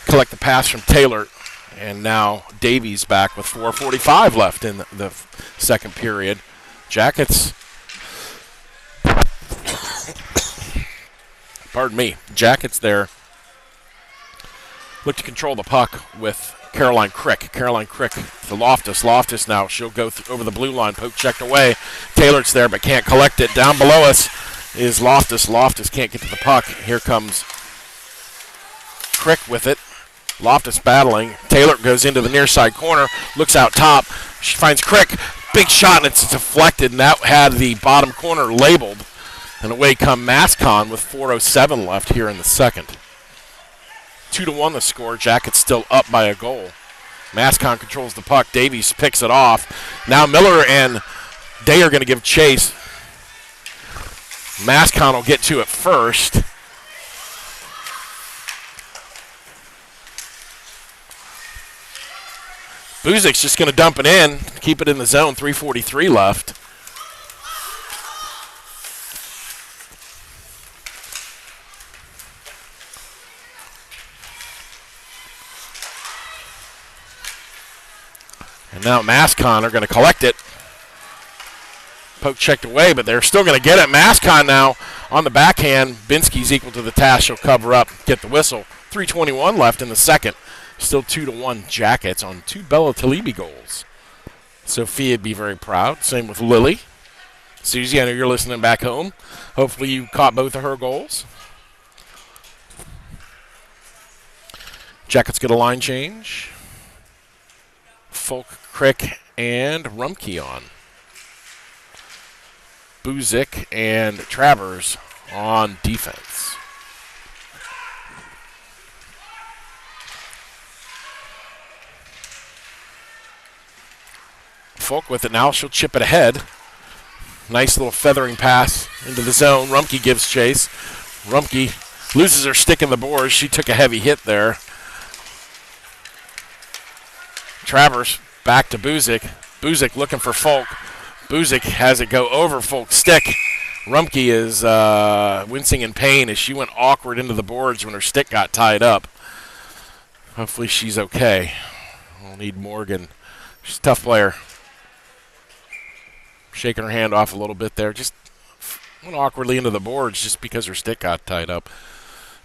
S1: collect the pass from Taylor. And now Davies back with 4:45 left in the second period. Jackets. Pardon me. Jackets there look to control the puck with Caroline Crick. Caroline Crick to Loftus. Loftus now, she'll go over the blue line. Poke checked away. Taylor's there but can't collect it. Down below us, is Loftus. Loftus can't get to the puck. Here comes Crick with it. Loftus battling. Taylor goes into the near side corner, looks out top. She finds Crick. Big shot, and it's deflected, and that had the bottom corner labeled. And away come MassConn with 4:07 left here in the second. 2-1 the score. Jackets still up by a goal. MassConn controls the puck. Davies picks it off. Now Miller and Day are going to give chase. MassConn will get to it first. Buzik's just going to dump it in, keep it in the zone. 3:43 left. And now MassConn are going to collect it. Poke checked away, but they're still going to get it. MassConn now on the backhand. Binsky's equal to the task. She'll cover up, get the whistle. 3:21 left in the second. Still 2-1 Jackets on 2 Bella Talibi goals. Sophia'd be very proud. Same with Lily. Susie, I know you're listening back home. Hopefully you caught both of her goals. Jackets get a line change. Folk, Crick, and Rumkey on. Buzik and Travers on defense. Folk with it now. She'll chip it ahead. Nice little feathering pass into the zone. Rumkey gives chase. Rumkey loses her stick in the boards. She took a heavy hit there. Travers back to Buzik. Buzik looking for Folk. Buzik has it go over Folk's stick. Rumkey is wincing in pain as she went awkward into the boards when her stick got tied up. Hopefully she's okay. We'll need Morgan. She's a tough player. Shaking her hand off a little bit there. Just went awkwardly into the boards just because her stick got tied up.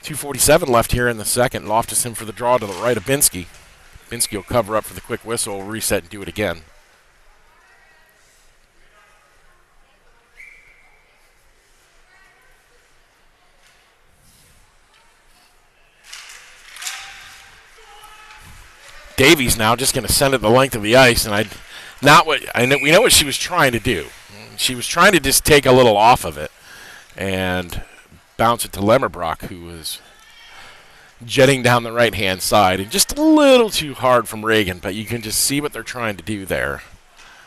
S1: 2:47 left here in the second. Loftus in for the draw to the right of Binsky. Binsky will cover up for the quick whistle, reset and do it again. Davies now just going to send it the length of the ice, and we know what she was trying to do. She was trying to just take a little off of it and bounce it to Lemmerbrock, who was jetting down the right-hand side, and just a little too hard from Reagan, but you can just see what they're trying to do there,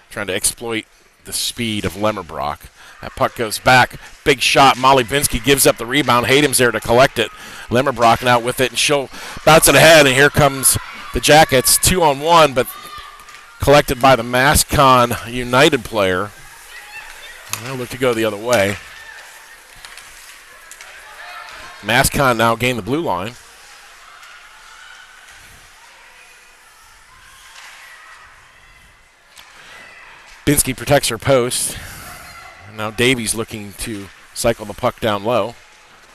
S1: trying to exploit the speed of Lemmerbrock. That puck goes back. Big shot. Molly Binsky gives up the rebound. Hayden's there to collect it. Lemmerbrock now with it, and she'll bounce it ahead, and here comes the Jackets. 2-on-1, but collected by the MassConn United player. They'll look to go the other way. MassConn now gain the blue line. Binsky protects her post. Now Davies looking to cycle the puck down low.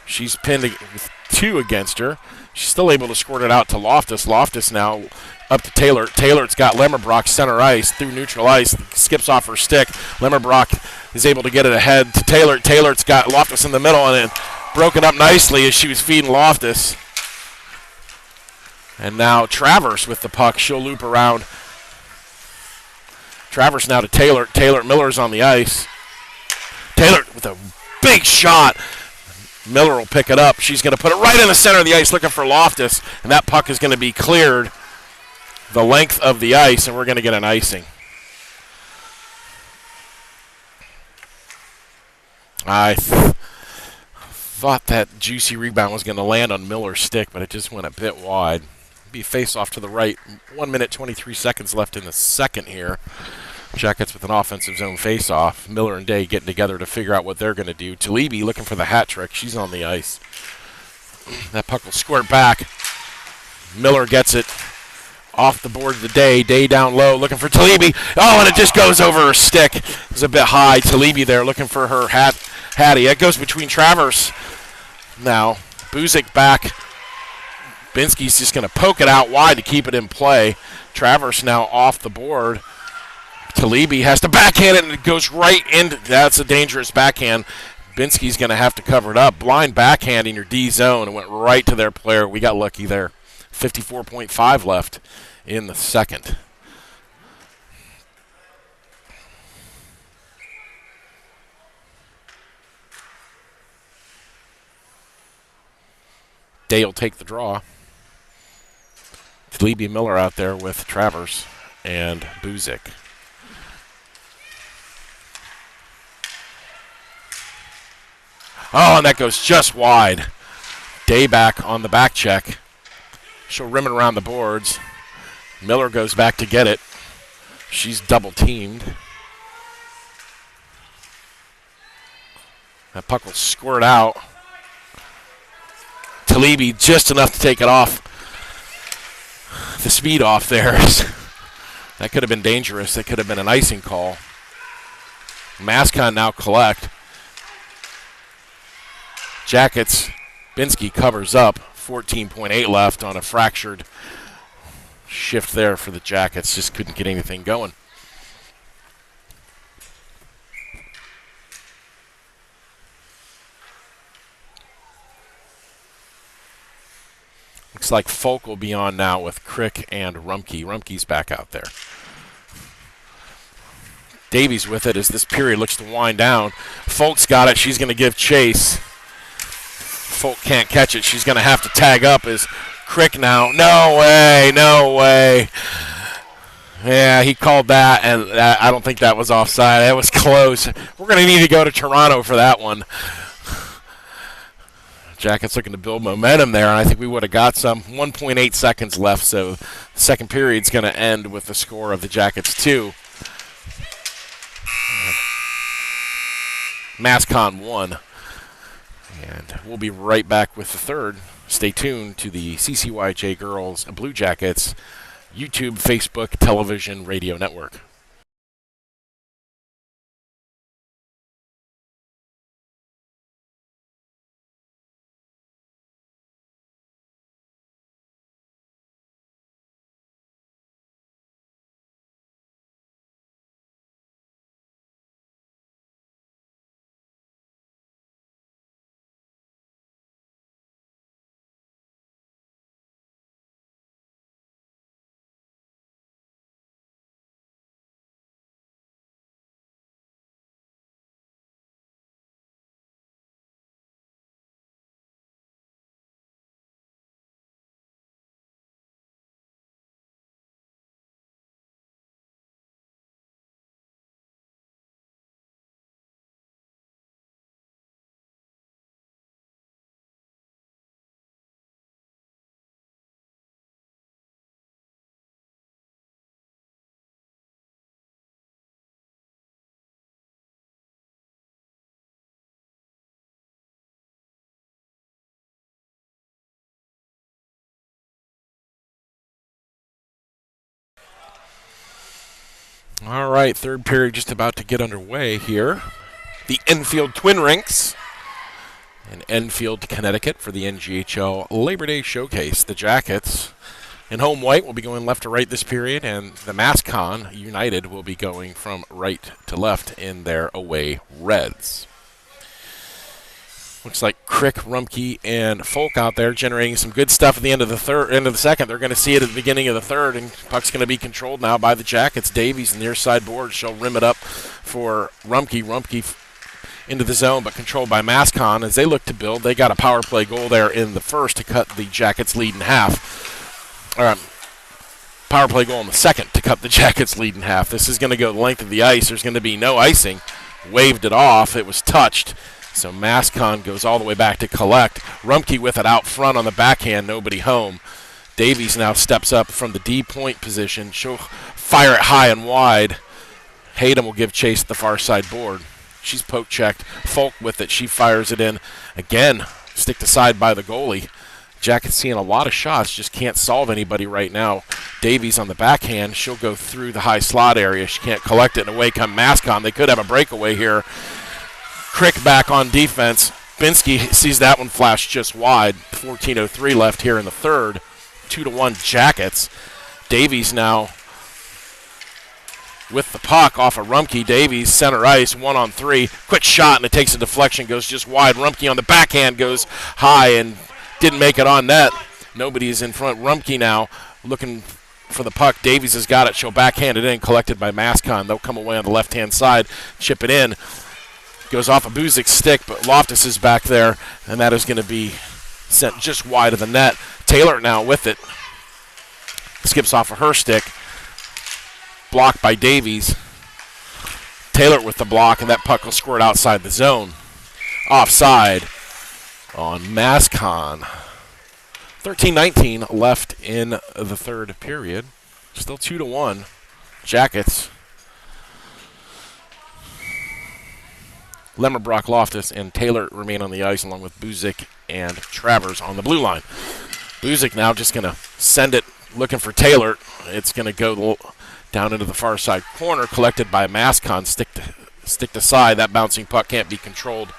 S1: She's pinned with 2 against her. She's still able to squirt it out to Loftus. Loftus now up to Taylor. Taylor's got Lemmerbrock center ice through neutral ice. Skips off her stick. Lemmerbrock is able to get it ahead to Taylor. Taylor's got Loftus in the middle, and it broken up nicely as she was feeding Loftus. And now Travers with the puck. She'll loop around. Travers now to Taylor. Miller's on the ice. Taylor with a big shot. Miller will pick it up. She's going to put it right in the center of the ice looking for Loftus, and that puck is going to be cleared the length of the ice, and we're going to get an icing. I thought that juicy rebound was going to land on Miller's stick, but it just went a bit wide. Be face off to the right. 1 minute, 23 seconds left in the second here. Jackets with an offensive zone face-off. Miller and Day getting together to figure out what they're going to do. Talibi looking for the hat trick. She's on the ice. That puck will squirt back. Miller gets it off the board of the Day. Day down low looking for Talibi. Oh, and it just goes over her stick. It was a bit high. Talibi there looking for her Hattie. It goes between Travers. Now, Buzik back. Binsky's just going to poke it out wide to keep it in play. Travers now off the board. Talibi has to backhand it, and it goes right into. That's a dangerous backhand. Binsky's going to have to cover it up. Blind backhand in your D zone and went right to their player. We got lucky there. 54.5 left in the second. Day will take the draw. Talebe Miller out there with Travers and Buzik. Oh, and that goes just wide. Day back on the back check. She'll rim it around the boards. Miller goes back to get it. She's double teamed. That puck will squirt out. Talebe just enough to take it off. The speed off there. That could have been dangerous. That could have been an icing call. MassConn now collect. Jackets, Binsky covers up. 14.8 left on a fractured shift there for the Jackets. Just couldn't get anything going. Looks like Folk will be on now with Crick and Rumke. Rumke's back out there. Davies with it as this period looks to wind down. Folk's got it. She's going to give chase. Folk can't catch it. She's going to have to tag up as Crick now. No way, no way. Yeah, he called that, and I don't think that was offside. That was close. We're going to need to go to Toronto for that one. Jackets looking to build momentum there, and I think we would have got some. 1.8 seconds left, so the second period's going to end with the score of the Jackets 2. MassConn 1. And we'll be right back with the third. Stay tuned to the CCYHA Girls Blue Jackets YouTube, Facebook, television, radio network. All right, third period just about to get underway here. The Enfield Twin Rinks in Enfield, Connecticut for the NGHL Labor Day Showcase. The Jackets in home white will be going left to right this period, and the MassConn United will be going from right to left in their away reds. Looks like Crick, Rumke, and Folk out there generating some good stuff at the end of the second. They're going to see it at the beginning of the third, and puck's going to be controlled now by the Jackets. Davies in the near side board. She'll rim it up for Rumke. Rumke into the zone, but controlled by MassConn as they look to build. They got a power play goal there in the first to cut the Jackets' lead in half. Power play goal in the second to cut the Jackets' lead in half. This is going to go the length of the ice. There's going to be no icing. Waved it off. It was touched. So MassConn goes all the way back to collect. Rumke with it out front on the backhand, nobody home. Davies now steps up from the D point position. She'll fire it high and wide. Hayden will give chase at the far side board. She's poke checked. Folk with it. She fires it in. Again, sticked aside by the goalie. Jackets seeing a lot of shots, just can't solve anybody right now. Davies on the backhand. She'll go through the high slot area. She can't collect it, and away come MassConn. They could have a breakaway here. Crick back on defense. Binsky sees that one flash just wide. 14:03 left here in the third. 2-1 Jackets. Davies now with the puck off of Rumpke. Davies, center ice, 1-on-3. Quick shot, and it takes a deflection, goes just wide. Rumpke on the backhand goes high and didn't make it on net. Nobody's in front. Rumpke now looking for the puck. Davies has got it. She'll backhand it in, collected by MassConn. They'll come away on the left-hand side, chip it in. Goes off of Buzik's stick, but Loftus is back there, and that is going to be sent just wide of the net. Taylor now with it. Skips off of her stick. Blocked by Davies. Taylor with the block, and that puck will squirt outside the zone. Offside on MassConn. 13-19 left in the third period. Still 2-1. Jackets. Lemmerbrock, Loftus, and Taylor remain on the ice, along with Buzik and Travers on the blue line. Buzik now just going to send it, looking for Taylor. It's going to go down into the far side corner, collected by MassConn, stick to side. That bouncing puck can't be controlled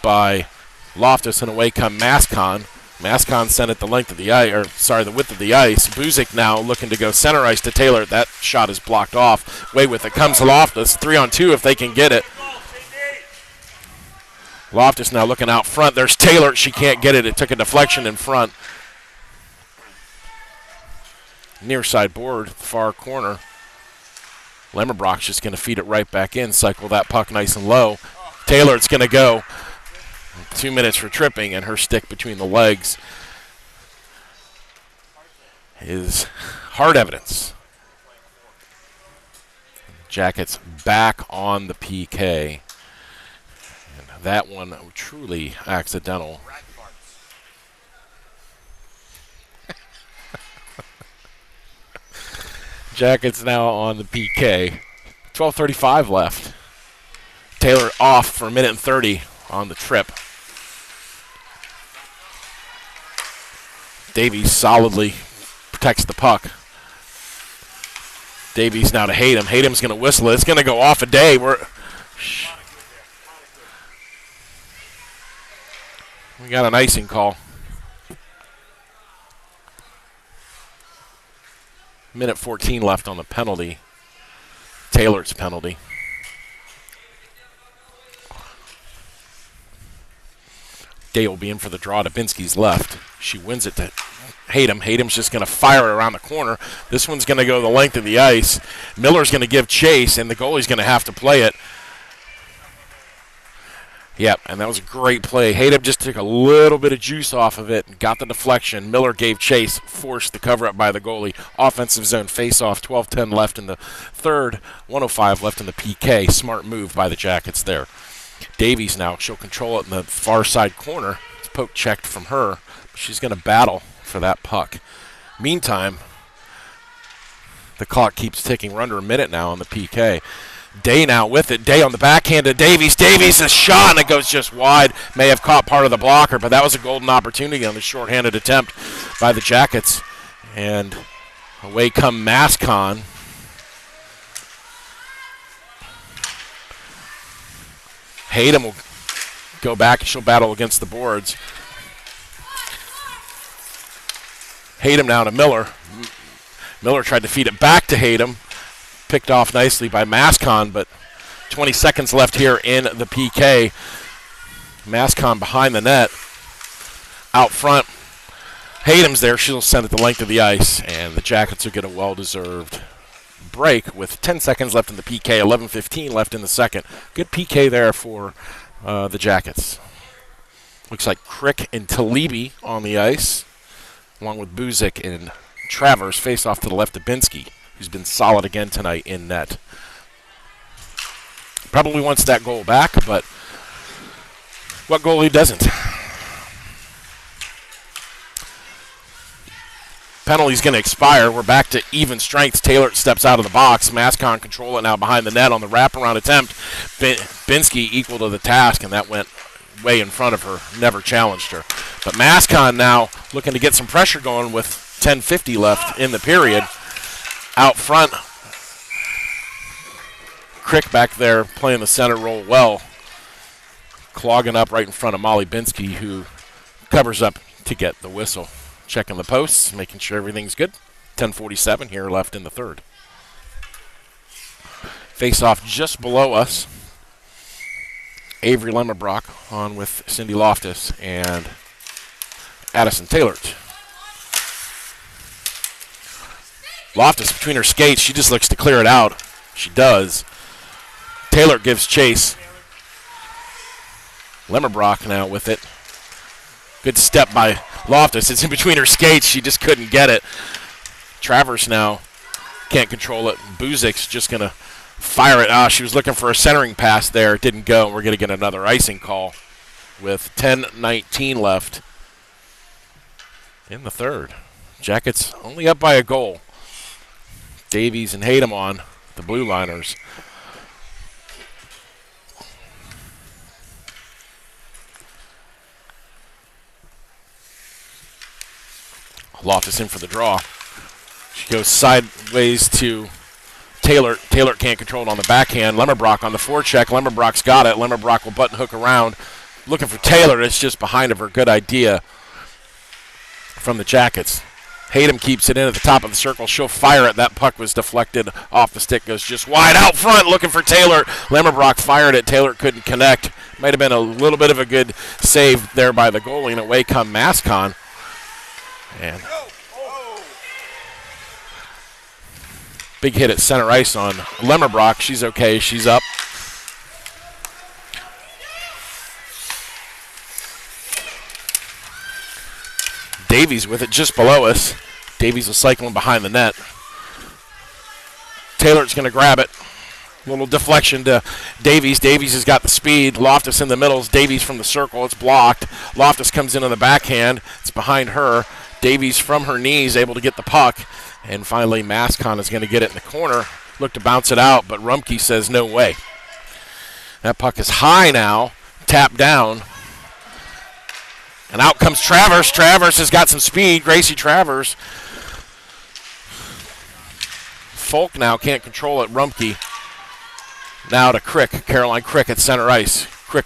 S1: by Loftus, and away come MassConn. MassConn sent it the width of the ice. Buzik now looking to go center ice to Taylor. That shot is blocked off. Way with it comes Loftus. 3-on-2 if they can get it. Loftus now looking out front. There's Taylor. She can't get it. It took a deflection in front. Near side board, far corner. Lemmerbrock's just going to feed it right back in, cycle that puck nice and low. Taylor, it's going to go. 2 minutes for tripping, and her stick between the legs is hard evidence. Jackets back on the PK. And that one truly accidental. Jackets now on the PK. 12:35 left. Taylor off for 1:30 on the trip. Davies solidly protects the puck. Davies now to Hayden. Hayden's going to whistle it. It's going to go off a day. We got an icing call. 1:14 left on the penalty. Taylor's penalty. Day will be in for the draw. Dubinsky's left. She wins it to Hayden. Hayden's just going to fire it around the corner. This one's going to go the length of the ice. Miller's going to give chase, and the goalie's going to have to play it. Yep, and that was a great play. Hayden just took a little bit of juice off of it and got the deflection. Miller gave chase, forced the cover-up by the goalie. Offensive zone face-off, 12:10 left in the third, 1:05 left in the PK. Smart move by the Jackets there. Davies now, she'll control it in the far side corner. It's poke checked from her. She's going to battle for that puck. Meantime, the clock keeps ticking. We're under a minute now on the PK. Day now with it. Day on the backhand to Davies. Davies, a shot, and it goes just wide. May have caught part of the blocker, but that was a golden opportunity on the shorthanded attempt by the Jackets. And away come MassConn. Hayden will go back. She'll battle against the boards. Hayden now to Miller. Miller tried to feed it back to Hayden. Picked off nicely by MassConn, but 20 seconds left here in the PK. MassConn behind the net. Out front. Hayden's there. She'll send it the length of the ice, and the Jackets will get a well-deserved break with 10 seconds left in the PK, 11:15 left in the second. Good PK there for the Jackets. Looks like Crick and Talibi on the ice, along with Buzik and Travers. Face off to the left of Dubinsky, who's been solid again tonight in net. Probably wants that goal back, but what goalie doesn't? Penalty's going to expire. We're back to even strength. Taylor steps out of the box. MassConn control it now behind the net on the wraparound attempt. Binsky equal to the task, and that went way in front of her. Never challenged her. But MassConn now looking to get some pressure going with 10:50 left in the period. Out front, Crick back there playing the center role well. Clogging up right in front of Molly Binsky, who covers up to get the whistle. Checking the posts, making sure everything's good. 10:47 here left in the third. Face off just below us. Avery Lemmerbrock on with Cindy Loftus and Addison Taylor. Loftus between her skates. She just looks to clear it out. She does. Taylor gives chase. Lemmerbrock now with it. Good step by Loftus. It's in between her skates. She just couldn't get it. Travers now can't control it. Buzik's just going to fire it. She was looking for a centering pass there. It didn't go. We're going to get another icing call with 10:19 left in the third. Jackets only up by a goal. Davies and Hayden on the blue liners. Loftus in for the draw. She goes sideways to Taylor. Taylor can't control it on the backhand. Lemmerbrock on the forecheck. Lemmerbrock's got it. Lemmerbrock will button hook around. Looking for Taylor. It's just behind of her. Good idea from the Jackets. Hayden keeps it in at the top of the circle. She'll fire it. That puck was deflected off the stick. Goes just wide out front. Looking for Taylor. Lemmerbrock fired it. Taylor couldn't connect. Might have been a little bit of a good save there by the goalie. And away come MassConn. And big hit at center ice on Lemmerbrock. She's okay. She's up. Davies with it just below us. Davies is cycling behind the net. Taylor's going to grab it. Little deflection to Davies. Davies has got the speed. Loftus in the middle. Davies from the circle. It's blocked. Loftus comes in on the backhand. It's behind her. Davies from her knees able to get the puck. And finally, MassConn is going to get it in the corner. Look to bounce it out, but Rumpke says no way. That puck is high now. Tapped down. And out comes Travers. Travers has got some speed. Gracie Travers. Folk now can't control it. Rumpke. Now to Crick. Caroline Crick at center ice. Crick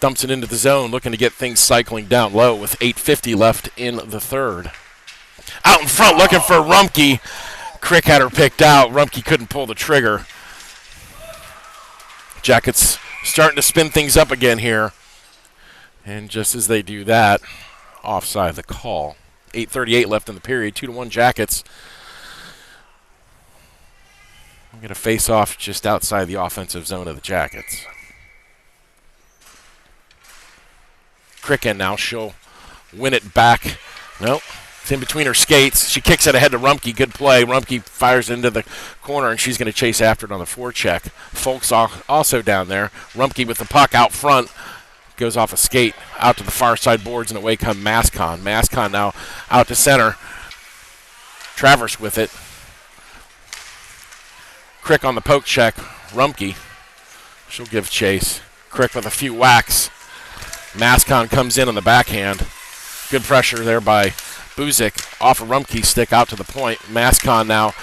S1: dumps it into the zone, looking to get things cycling down low with 8:50 left in the third. Out in front, looking for Rumpke. Crick had her picked out. Rumpke couldn't pull the trigger. Jackets starting to spin things up again here. And just as they do that, offside the call. 8:38 left in the period. 2-1 Jackets. I'm going to face off just outside the offensive zone of the Jackets. Crick in now. She'll win it back. Nope. It's in between her skates. She kicks it ahead to Rumpke. Good play. Rumpke fires into the corner, and she's going to chase after it on the forecheck. Folk's also down there. Rumpke with the puck out front. Goes off a skate out to the far side boards, and away come MassConn. MassConn now out to center. Travers with it. Crick on the poke check. Rumpke. She'll give chase. Crick with a few whacks. MassConn comes in on the backhand. Good pressure there by Buzik. Off a Rumpke stick out to the point. MassConn now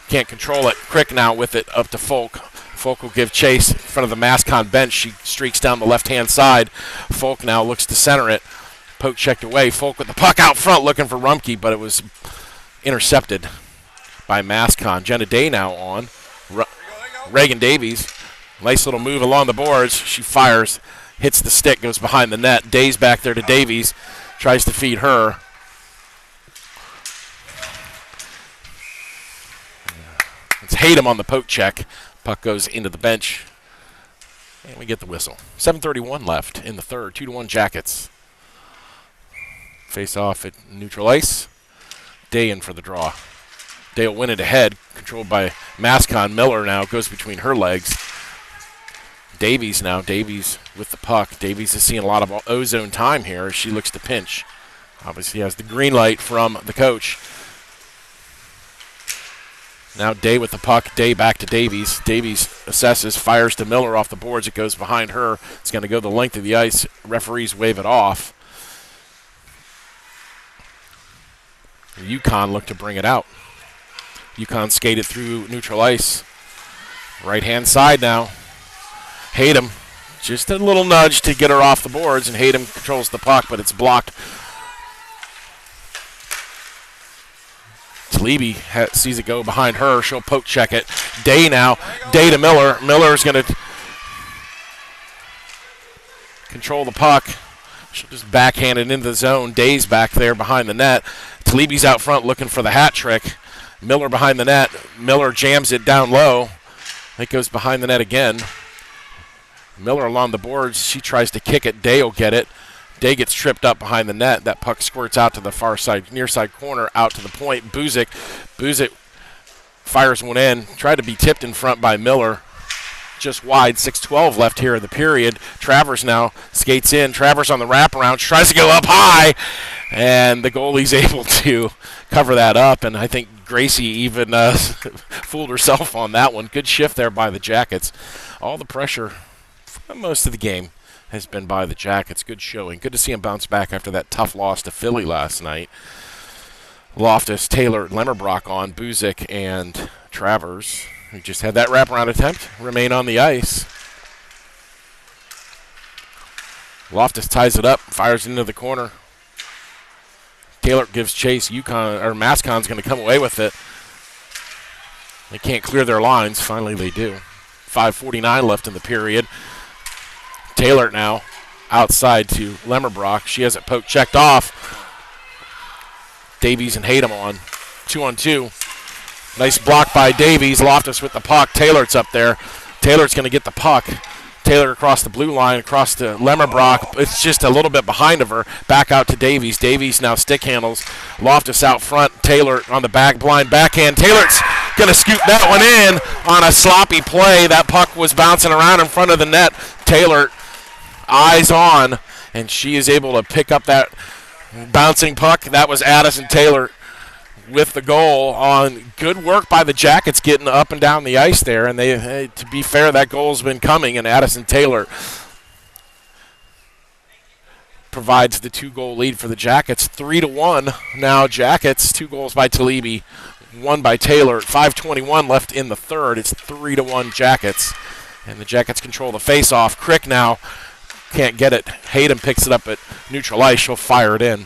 S1: can't control it. Crick now with it up to Folk. Folk will give chase in front of the MassConn bench. She streaks down the left-hand side. Folk now looks to center it. Poke checked away. Folk with the puck out front looking for Rumpke, but it was intercepted by MassConn. Jenna Day now on. Reagan Davies. Nice little move along the boards. She fires. Hits the stick, goes behind the net. Day's back there to Davies. Tries to feed her. Let's hate him on the poke check. Puck goes into the bench. And we get the whistle. 7:31 left in the third. 2-1 Jackets. Face off at neutral ice. Day in for the draw. Day will win it ahead. Controlled by MassConn. Miller now goes between her legs. Davies now. Davies with the puck. Davies is seeing a lot of ozone time here as she looks to pinch. Obviously has the green light from the coach. Now Day with the puck. Day back to Davies. Davies assesses, fires to Miller off the boards. It goes behind her. It's going to go the length of the ice. Referees wave it off. UConn looked to bring it out. UConn skated through neutral ice. Right-hand side now. Hayden, just a little nudge to get her off the boards, and Hayden controls the puck, but it's blocked. It's Talibi sees it go behind her. She'll poke check it. Day now. Day to Miller. Miller's going to control the puck. She'll just backhand it into the zone. Day's back there behind the net. Talibi's out front looking for the hat trick. Miller behind the net. Miller jams it down low. It goes behind the net again. Miller along the boards. She tries to kick it. Day will get it. Day gets tripped up behind the net. That puck squirts out to the far side, near side corner, out to the point. Buzik fires one in. Tried to be tipped in front by Miller. Just wide. 6:12 left here in the period. Travers now skates in. Travers on the wraparound. Tries to go up high. And the goalie's able to cover that up. And I think Gracie even fooled herself on that one. Good shift there by the Jackets. All the pressure for most of the game has been by the Jackets. Good showing. Good to see him bounce back after that tough loss to Philly last night. Loftus, Taylor, Lemmerbrock on, Buzik, and Travers, who just had that wraparound attempt, remain on the ice. Loftus ties it up, fires into the corner. Taylor gives chase. MassConn's going to come away with it. They can't clear their lines. Finally, they do. 5:49 left in the period. Taylor now outside to Lemmerbrock. She has it poke checked off. Davies and Hayden on. 2-on-2. Nice block by Davies. Loftus with the puck. Taylor's up there. Taylor's going to get the puck. Taylor across the blue line, across to Lemmerbrock. It's just a little bit behind of her. Back out to Davies. Davies now stick handles. Loftus out front. Taylor on the back blind backhand. Taylor's going to scoop that one in on a sloppy play. That puck was bouncing around in front of the net. Taylor eyes on, and she is able to pick up that bouncing puck. That was Addison Taylor with the goal on good work by the Jackets getting up and down the ice there. And they, to be fair, that goal's been coming, and Addison Taylor provides the 2-goal lead for the Jackets. 3-1 now Jackets. 2 goals by Talibi, 1 by Taylor. 5:21 left in the third. It's 3-1 Jackets, and the Jackets control the face-off. Crick now can't get it. Hayden picks it up at neutral ice. She'll fire it in.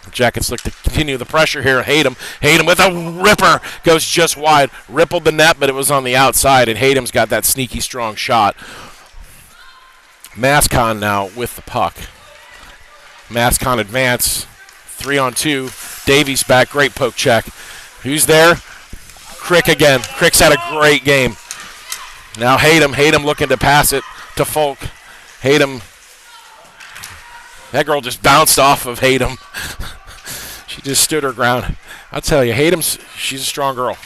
S1: The Jackets look to continue the pressure here. Hayden with a ripper. Goes just wide. Rippled the net, but it was on the outside, and Hayden's got that sneaky strong shot. MassConn now with the puck. MassConn advance. 3-on-2. Davies back. Great poke check. Who's there? Crick again. Crick's had a great game. Now Hayden looking to pass it to Folk. Hayden. That girl just bounced off of Hayden. She just stood her ground. I'll tell you, she's a strong girl.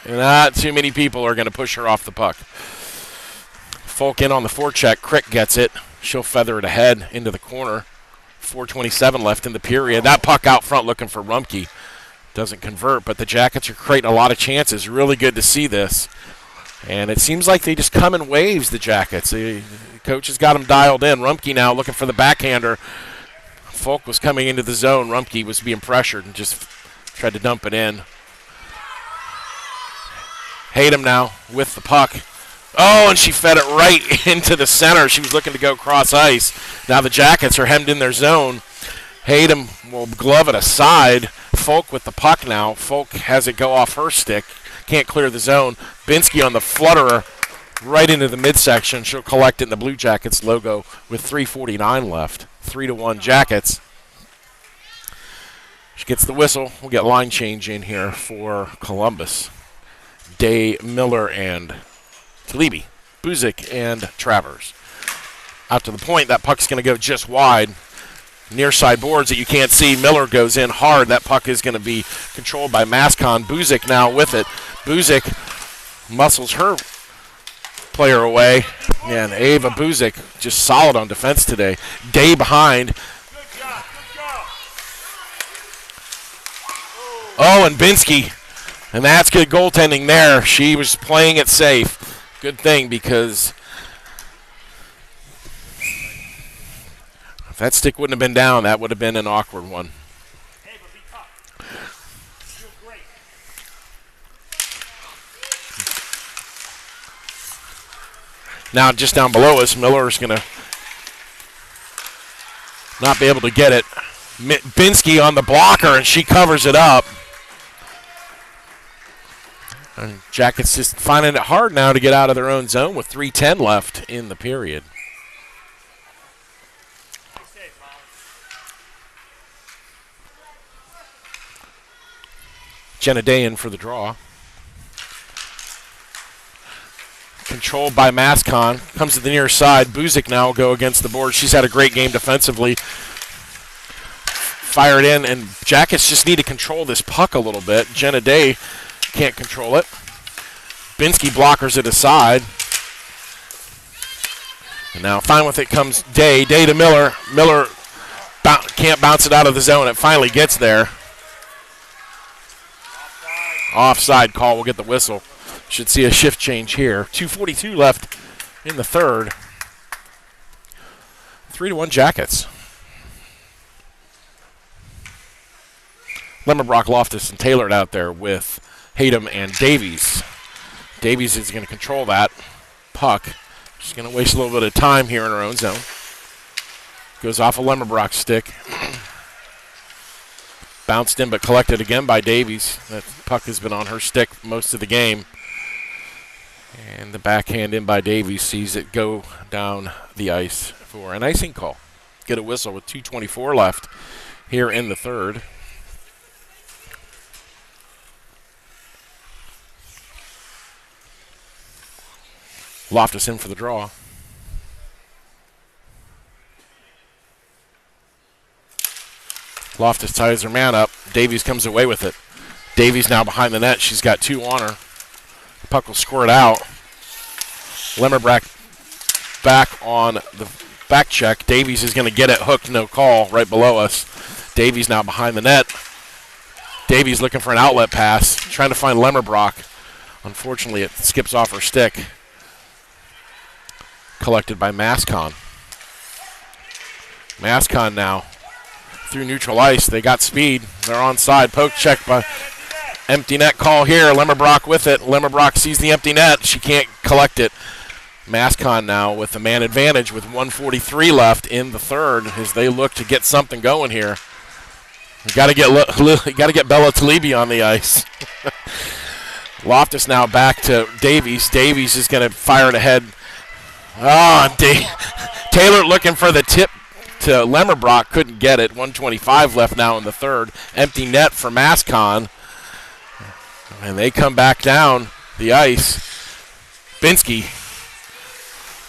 S1: And not too many people are going to push her off the puck. Folk in on the forecheck. Crick gets it. She'll feather it ahead into the corner. 4:27 left in the period. That puck out front looking for Rumpke. Doesn't convert, but the Jackets are creating a lot of chances. Really good to see this. And it seems like they just come in waves, the Jackets. The coach has got them dialed in. Rumpke now looking for the backhander. Folk was coming into the zone. Rumpke was being pressured and just tried to dump it in. Hayden now with the puck. Oh, and she fed it right into the center. She was looking to go cross ice. Now the Jackets are hemmed in their zone. Hayden will glove it aside. Folk with the puck now. Folk has it go off her stick. Can't clear the zone. Binsky on the flutterer right into the midsection. She'll collect it in the Blue Jackets logo with 3:49 left. 3-1 Jackets. She gets the whistle. We'll get line change in here for Columbus. Day, Miller, and Talibi. Buzik and Travers. Out to the point. That puck's going to go just wide. Near side boards that you can't see. Miller goes in hard. That puck is going to be controlled by MassConn. Buzik now with it. Buzik muscles her player away. And Ava Buzik just solid on defense today. Day behind. Oh, and Binsky. And that's good goaltending there. She was playing it safe. Good thing, because if that stick wouldn't have been down, that would have been an awkward one. Now just down below us, Miller's going to not be able to get it. Binsky on the blocker, and she covers it up. And Jackets just finding it hard now to get out of their own zone with 3:10 left in the period. Jenadayan for the draw. Controlled by MassConn. Comes to the near side. Buzik now will go against the board. She's had a great game defensively. Fired in, and Jackets just need to control this puck a little bit. Jenadayan can't control it. Binsky blockers it aside. And now fine with it comes Day. Day to Miller. Miller can't bounce it out of the zone. It finally gets there. Offside call. We'll get the whistle. Should see a shift change here. 2:42 left in the third. 3-1 Jackets. Lemmerbrock, Loftus, and Taylor out there with Hayden and Davies. Davies is going to control that puck. She's going to waste a little bit of time here in her own zone. Goes off a Lemmerbrock stick. Bounced in but collected again by Davies. That puck has been on her stick most of the game. And the backhand in by Davies sees it go down the ice for an icing call. Get a whistle with 2:24 left here in the third. Loftus in for the draw. Loftus ties her man up. Davies comes away with it. Davies now behind the net. She's got two on her. The puck will squirt out. Lemmerbrock back on the back check. Davies is going to get it hooked, no call, right below us. Davies now behind the net. Davies looking for an outlet pass, trying to find Lemmerbrock. Unfortunately, it skips off her stick. Collected by MassConn. MassConn now through neutral ice. They got speed. They're onside. Poke check by empty net call here. Lemmerbrock with it. Lemmerbrock sees the empty net. She can't collect it. MassConn now with the man advantage with 1:43 left in the third as they look to get something going here. You got to get Bella Talibi on the ice. Loftus now back to Davies. Davies is going to fire it ahead. Taylor looking for the tip to Lemmerbrock, couldn't get it. 1:25 left now in the third. Empty net for MassConn. And they come back down the ice. Binsky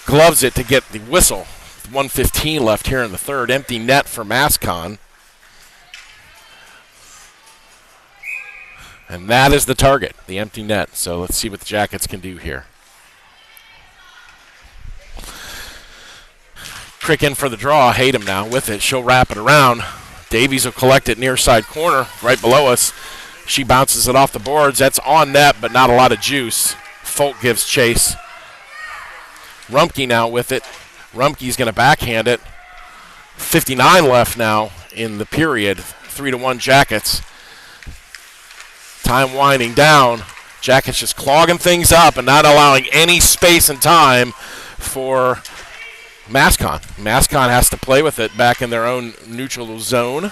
S1: gloves it to get the whistle. 1:15 left here in the third. Empty net for MassConn. And that is the target, the empty net. So let's see what the Jackets can do here. Crick in for the draw. Hayden now with it. She'll wrap it around. Davies will collect it near side corner right below us. She bounces it off the boards. That's on net, but not a lot of juice. Folk gives chase. Rumpke now with it. Rumpke's going to backhand it. 59 left now in the period. 3-1 Jackets. Time winding down. Jackets just clogging things up and not allowing any space and time for MassConn. MassConn has to play with it back in their own neutral zone.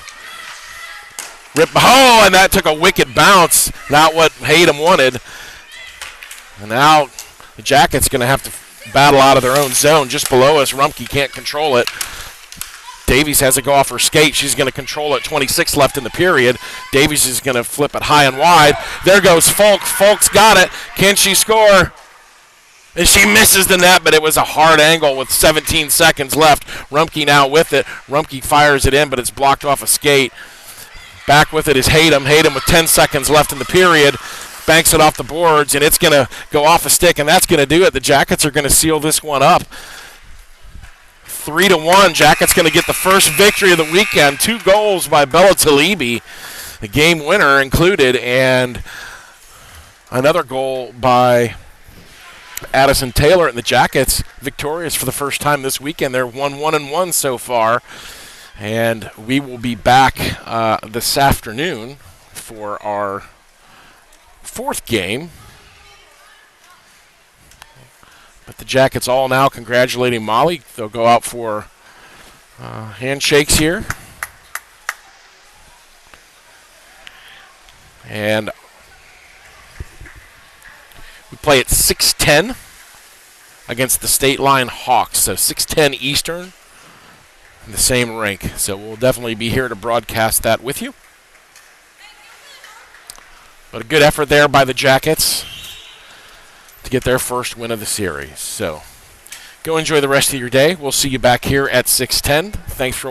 S1: And that took a wicked bounce. Not what Hayden wanted. And now the Jackets going to have to battle out of their own zone just below us. Rumpke can't control it. Davies has to go off her skate. She's going to control it. 26 left in the period. Davies is going to flip it high and wide. There goes Folk. Folk's got it. Can she score? And she misses the net, but it was a hard angle with 17 seconds left. Rumpke now with it. Rumpke fires it in, but it's blocked off a skate. Back with it is Hayden. Hayden with 10 seconds left in the period. Banks it off the boards, and it's going to go off a stick, and that's going to do it. The Jackets are going to seal this one up. 3-1. Jackets going to get the first victory of the weekend. 2 goals by Bella Talibi, the game winner included, and another goal by Addison Taylor, and the Jackets victorious for the first time this weekend. They're 1-1 so far, and we will be back this afternoon for our 4th game. But the Jackets all now congratulating Molly. They'll go out for handshakes here. And We play at 6:10 against the State Line Hawks, so 6:10 Eastern in the same rink. So we'll definitely be here to broadcast that with you. But a good effort there by the Jackets to get their first win of the series. So go enjoy the rest of your day. We'll see you back here at 6:10. Thanks for